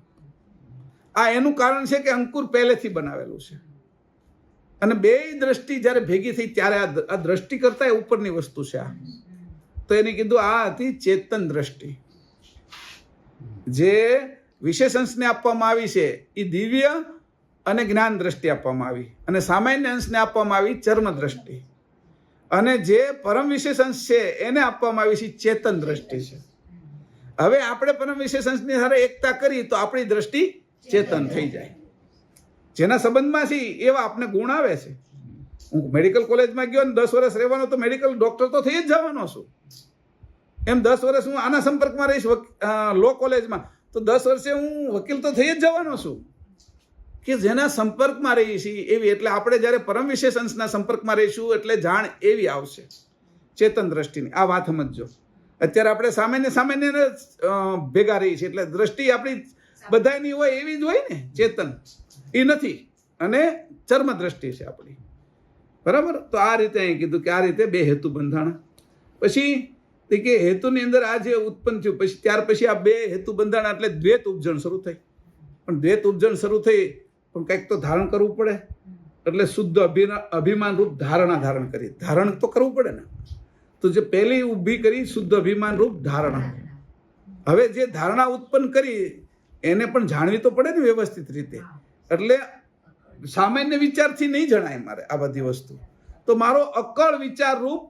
આ એનું કારણ છે કે અંકુર પહેલેથી બનાવેલું છે. અને બે દ્રષ્ટિ જ્યારે ભેગી થઈ ત્યારે આ દ્રષ્ટિ કરતા ઉપરની વસ્તુ છે આ. તો એને કીધું આ હતી ચેતન દ્રષ્ટિ. જે વિશેષ આપવામાં આવી છે એ દિવ્ય અને જ્ઞાન દ્રષ્ટિ આપવામાં આવી, અને સામાન્ય અંશને આપવામાં આવી ચર્મ દ્રષ્ટિ, અને જે પરમ વિશેષ અંશ છે એને આપવામાં આવી છે ચેતન દ્રષ્ટિ છે. હવે આપણે પરમ વિશેષ અંશની સાથે એકતા કરી તો આપણી દ્રષ્ટિ ચેતન થઈ જાય. જેના સંબંધમાં છે એવા આપણે ગુણ આવે છે. હું મેડિકલ કોલેજમાં ગયો ને 10 વર્ષ રહેવાનો તો મેડિકલ ડોક્ટર તો થઈ જ જવાનો છું. એમ 10 વર્ષ હું આના સંપર્કમાં રહીશ લો કોલેજમાં તો 10 વર્ષે હું વકીલ તો થઈ જ જવાનો છું. કે જેના સંપર્કમાં રહીએ છીએ એવી. એટલે આપણે જ્યારે પરમ વિશેષ અંશના સંપર્કમાં રહીશું એટલે જાણ એવી આવશે ચેતન દ્રષ્ટિની. આ વાત સમજજો. અત્યારે આપણે સામાન્ય ભેગા રહીએ છીએ એટલે દ્રષ્ટિ આપણી બધાની હોય એવી જ હોય ને. ચેતન એ નથી, અને ચર્મ દ્રષ્ટિ છે આપણી. બરાબર. તો આ રીતે અહીં કીધું કે આ રીતે બે હેતુ બંધાણા. પછી કે હેતુની અંદર આ જે ઉત્પન્ન થયું, પછી ત્યાર પછી આ બે હેતુ બંધાણા એટલે દ્વૈત ઉપજણ શરૂ થઈ. પણ દ્વૈત ઉપજણ શરૂ થઈ પણ કંઈક તો ધારણ કરવું પડે. એટલે શુદ્ધ અભિમાન રૂપ ધારણ કરી. ધારણ તો કરવું પડે ને. તો જે પહેલી ઊભી કરી શુદ્ધ અભિમાન રૂપ ધારણા. હવે જે ધારણા ઉત્પન્ન કરી એને પણ જાણવી તો પડે ને વ્યવસ્થિત રીતે. એટલે સામાન્ય વિચારથી નહીં જણાય મારે આ બધી વસ્તુ. તો મારો અક્કળ વિચાર રૂપ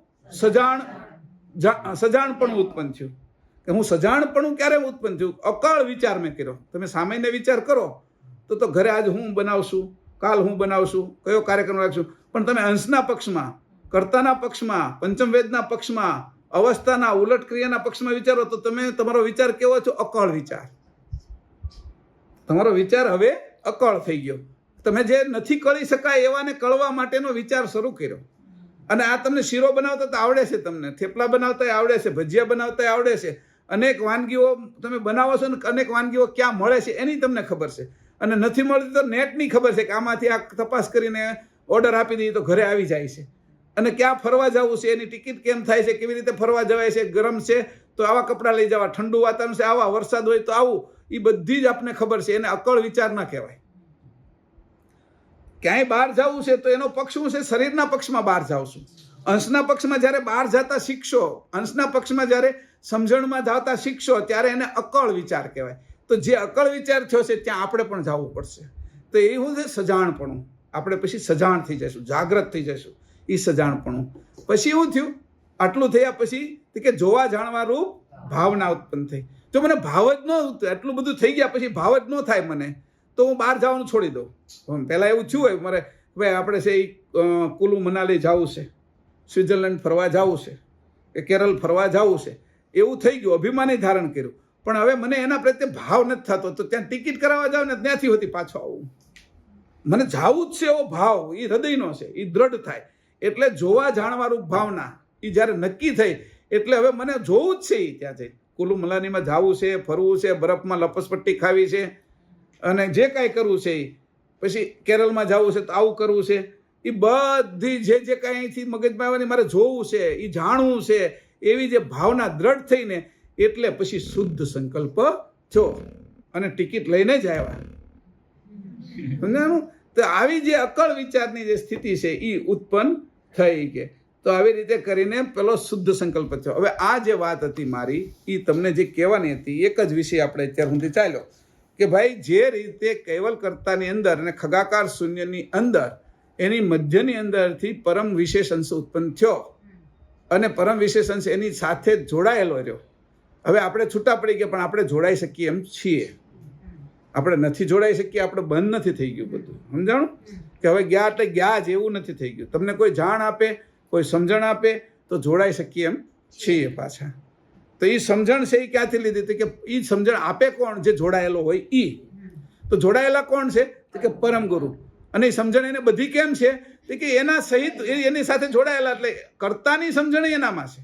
સજાણપણું ઉત્પન્ન થયું. કે હું સજાણપણું ક્યારે ઉત્પન્ન થયું? અક્કળ વિચાર મેં કર્યો. તમે સામાન્ય વિચાર કરો તો ઘરે આજ હું બનાવશું, કાલ હું બનાવશું, કયો કાર્યક્રમ રાખશું. પણ તમે અંશના પક્ષમાં, કર્તાના પક્ષમાં, પંચમ વેદના પક્ષમાં, અવસ્થાના ઉલટ ક્રિયાના પક્ષમાં વિચારો તો તમે તમારો વિચાર કેવો છો? અક્કળ વિચાર. તમારો વિચાર હવે અક્કળ થઈ ગયો. તમે જે નથી કળી શકાય એવાને કળવા માટેનો વિચાર શરૂ કર્યો. અને આ તમને શીરો બનાવતા તો આવડે છે, તમને થેપલા બનાવતા આવડે છે, ભજીયા બનાવતા આવડે છે, અનેક વાનગીઓ તમે બનાવો છો ને અનેક વાનગીઓ ક્યાં મળે છે એની તમને ખબર છે. અને નથી મળતી તો નેટની ખબર છે કે આમાંથી આ તપાસ કરીને ઓર્ડર આપી દઈએ તો ઘરે આવી જાય છે. અને ક્યાં ફરવા જવું છે, એની ટિકિટ કેમ થાય છે, કેવી રીતે ફરવા જવાય છે, ગરમ છે તો આવા કપડાં લઈ જવા, ઠંડુ વાતાવરણ છે આવા, વરસાદ હોય તો આવું, એ બધી જ આપણને ખબર છે. એને અક્કળ વિચાર ના કહેવાય. ક્યાંય બહાર જવું છે તો એનો પક્ષ શું છે? શરીરના પક્ષમાં બહાર જાઉં છું. અંશના પક્ષમાં જ્યારે બહાર જતા શીખશો, અંશના પક્ષમાં જ્યારે સમજણમાં જતા શીખશો ત્યારે એને અક્કળ વિચાર કહેવાય. તો જે અક્કળ વિચાર થયો છે ત્યાં આપણે પણ જવું પડશે. તો એ શું છે? સજાણપણું. આપણે પછી સજાણ થઈ જઈશું, જાગ્રત થઈ જઈશું. એ સજાણપણું. પછી એવું થયું, આટલું થયા પછી કે જોવા જાણવા રૂપ ભાવના ઉત્પન્ન થઈ. જો મને ભાવ જ ન, એટલું બધું થઈ ગયા પછી ભાવ જ ન થાય મને, તો હું બહાર જવાનું છોડી દઉં. પહેલાં એવું થયું હોય મારે, ભાઈ આપણે છે એ કુલુ મનાલી જવું છે, સ્વિટ્ઝરલેન્ડ ફરવા જવું છે, કે કેરળ ફરવા જવું છે, એવું થઈ ગયું, અભિમાની ધારણ કર્યું. પણ હવે મને એના પ્રત્યે ભાવ નથી થતો, તો ત્યાં ટિકિટ કરાવવા જાવ ને ત્યાંથી હોતી પાછો આવું. મને જવું જ છે એવો ભાવ એ હૃદયનો છે, એ દ્રઢ થાય. એટલે જોવા જાણવારૂપ ભાવના એ જ્યારે નક્કી થઈ એટલે હવે મને જોવું જ છે. એ ત્યાં જઈ કુલુ મનાલીમાં જવું છે, ફરવું છે, બરફમાં લપસપટ્ટી ખાવી છે, અને જે કાંઈ કરવું છે એ. પછી કેરળમાં જવું છે તો આવું કરવું છે. એ બધી જે કાંઈ અહીંથી મગજમાં આવવાની મારે જોવું છે, એ જાણવું છે, એવી જે ભાવના દ્રઢ થઈને એટલે પછી શુદ્ધ સંકલ્પ થયો અને ટિકિટ લઈને જ આવ્યા. સમજાણું? તો આવી જે અકળ વિચારની જે સ્થિતિ છે એ ઉત્પન્ન થઈ કે તો આવી રીતે કરીને પેલો શુદ્ધ સંકલ્પ થયો. હવે આ જે વાત હતી મારી એ તમને જે કહેવાની હતી એક જ વિષય આપણે અત્યાર સુધી ચાલ્યો કે ભાઈ જે રીતે કૈવલ કર્તાની અંદર અને ખગાકાર શૂન્યની અંદર એની મધ્યની અંદરથી પરમ વિશેષ અંશ ઉત્પન્ન થયો અને પરમ વિશેષ અંશ એની સાથે જોડાયેલો રહ્યો. હવે આપણે છૂટા પડી ગયા પણ આપણે જોડાઈ શકીએ એમ છીએ. આપણે નથી જોડાઈ શકીએ, આપણે બંધ નથી થઈ ગયું બધું. સમજાણું કે હવે ગયા એટલે ગયા જ એવું નથી થઈ ગયું. તમને કોઈ જાણ આપે, કોઈ સમજણ આપે તો જોડાઈ શકીએ એમ છીએ પાછા. તો એ સમજણ છે એ ક્યાંથી લીધી હતી કે એ સમજણ આપે કોણ? જે જોડાયેલો હોય એ. તો જોડાયેલા કોણ છે? તો કે પરમ ગુરુ. અને એ સમજણ એને બધી કેમ છે? તો કે એના સહિત એની સાથે જોડાયેલા એટલે કર્તાની સમજણ એનામાં છે.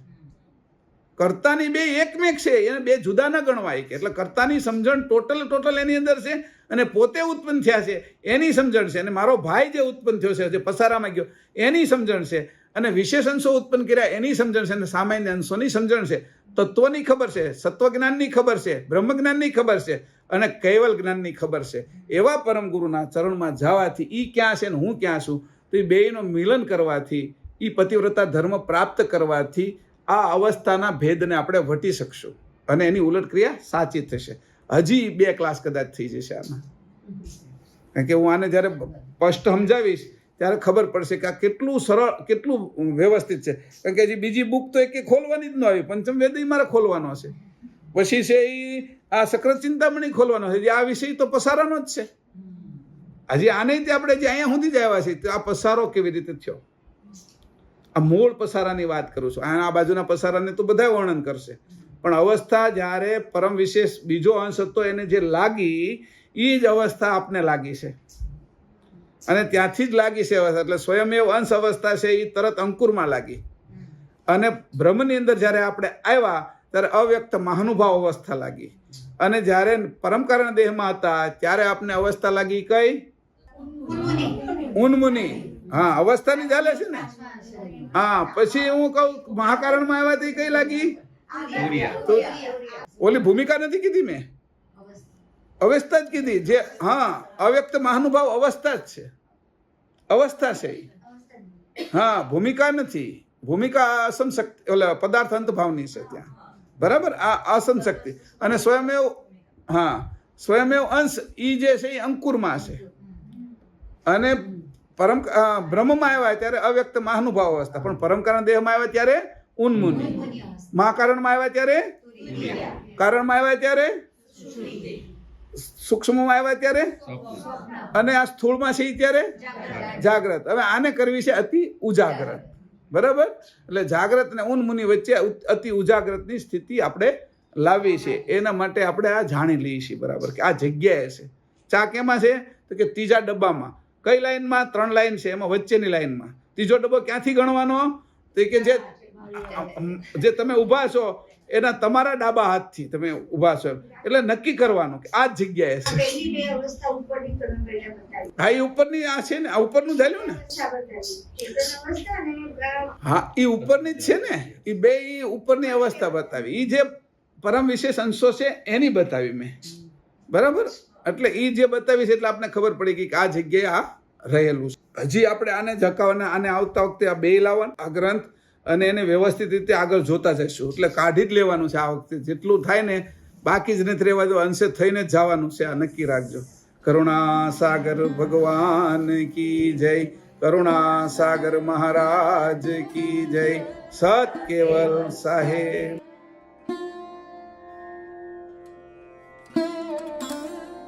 કર્તાની બે એકમેક છે, એને બે જુદા ન ગણવાય કે એટલે કર્તાની સમજણ ટોટલ એની અંદર છે અને પોતે ઉત્પન્ન થયા છે એની સમજણ છે અને મારો ભાઈ જે ઉત્પન્ન થયો છે જે પસારામાં ગયો એની સમજણ છે અને વિશેષ અંશો ઉત્પન્ન કર્યા એની સમજણ છે અને સામાન્ય અંશોની સમજણ છે. તત્વની ખબર છે, સત્વજ્ઞાનની ખબર છે, બ્રહ્મજ્ઞાનની ખબર છે અને કૈવલ જ્ઞાનની ખબર છે. એવા પરમ ગુરુના ચરણમાં જવાથી ઈ ક્યાં છે ને હું ક્યાં છું તો એ બેયનું મિલન કરવાથી, એ પતિવ્રતા ધર્મ પ્રાપ્ત કરવાથી આ અવસ્થાના ભેદને આપણે વટી શકશું અને એની ઉલટ ક્રિયા સાચી થશે. હજી 2 ક્લાસ કદાચ થઈ જશે આના. કારણ કે હું આને જ્યારે સ્પષ્ટ સમજાવીશ ત્યારે ખબર પડશે કે આ કેટલું સરળ, કેટલું વ્યવસ્થિત છે. કારણ કે હજી બીજી બુક તો એક ખોલવાની જ ન આવી. પંચમ વેદ મારે ખોલવાનો છે, પછી છે એ આ સક્રત ચિંતામણી ખોલવાનો છે. આ વિષય તો પસારાનો જ છે. હજી આને આપણે જે અહીંયા સુધી જ આવ્યા છે તો આ પસારો કેવી રીતે થયો, આ મૂળ પસારાની વાત કરું છું. આ બાજુના પસારાને તો બધા વર્ણન કરશે પણ અવસ્થા જ્યારે પરમ વિશેષ બીજો અંશ હતો એને જે લાગી એ જ અવસ્થા આપને લાગી છે અને ત્યાંથી જ લાગી છે અવસ્થા. એટલે સ્વયંમેવ અંશ અવસ્થા છે એ તરત અંકુરમાં લાગી અને બ્રહ્મની અંદર જ્યારે આપણે આવ્યા ત્યારે અવ્યક્ત મહાનુભાવ અવસ્થા લાગી અને જ્યારે પરમ કારણ દેહમાં હતા ત્યારે આપને અવસ્થા લાગી કઈ? ઉન્મુનિ. હા, અવસ્થાની ચાલે છે ને. હા, પછી હું કહું મહાકારણમાં આવ્યા તે કઈ લાગી? ઓલી ભૂમિકા નથી કીધી મેં, અવસ્થા જ કીધી. જે હા અવ્યક્ત મહાનુભાવ અવસ્થા જ છે, અવસ્થા છે. હા, ભૂમિકા નથી. ભૂમિકા અસમ શક્તિ, ઓલા પદાર્થ અંતભાવની છે ત્યાં, બરાબર. આ અસમ શક્તિ અને સ્વયંમેવ, હા સ્વયંમેવ અંશ ઈ જે છે એ અંકુરમાં છે અને પરમ બ્રહ્મમાં આવ્યા ત્યારે અવ્યક્ત મહાનુભાવ અવસ્થા, પણ પરમકારણ દેહમાં આવ્યા ત્યારે ઉન્મુનિ, મહાકારણમાં આવ્યા ત્યારે, કારણમાં આવ્યા ત્યારે, સૂક્ષ્મમાં આવ્યા ત્યારે અને આ સ્થૂળમાં છે ત્યારે જાગ્રત. હવે આને કરવી છે અતિ ઉજાગ્રત, બરાબર. એટલે જાગ્રત અને ઉન્મુનિ વચ્ચે અતિ ઉજાગ્રતની સ્થિતિ આપણે લાવી છે. એના માટે આપણે આ જાણી લઈએ છીએ, બરાબર, કે આ જગ્યાએ છે. ચા કેમાં છે તો કે ત્રીજા ડબ્બામાં. કઈ લાઈનમાં? 3 લાઈન છે, એમાં વચ્ચેની લાઈનમાં. ત્રીજો ડબ્બો ક્યાંથી ગણવાનો? તો કે જે તમે ઊભા છો એના તમારા ડાબા હાથથી તમે ઊભા છો એટલે નક્કી કરવાનું કે આ જ જગ્યાએ છે. હા, એ ઉપરની આ છે ને, આ ઉપરનું ચાલ્યું ને. હા, એ ઉપરની જ છે ને. એ બે ઉપરની અવસ્થા બતાવી. એ જે પરમ વિશેષ અંશો છે એની બતાવી મેં, બરાબર. એટલે એ જે બતાવી છે એટલે આપણે ખબર પડી ગઈ કે આ જગ્યાએ આ રહેલું છે. હજી આપણે આને જકાવવાના, આને આવતા વખતે આ બે લાવવાનું, આ ગ્રંથ, અને એને વ્યવસ્થિત રીતે આગળ જોતા જઈશું. એટલે કાઢી જ લેવાનું છે આ વખતે, જેટલું થાય ને બાકી જ નથી રહેવા દો. અંશે થઈને જ જવાનું છે. આ નક્કી રાખજો. કરુણા સાગર ભગવાન કી જય, કરુણા સાગર મહારાજ કી જય, સત કેવલ સાહેબ.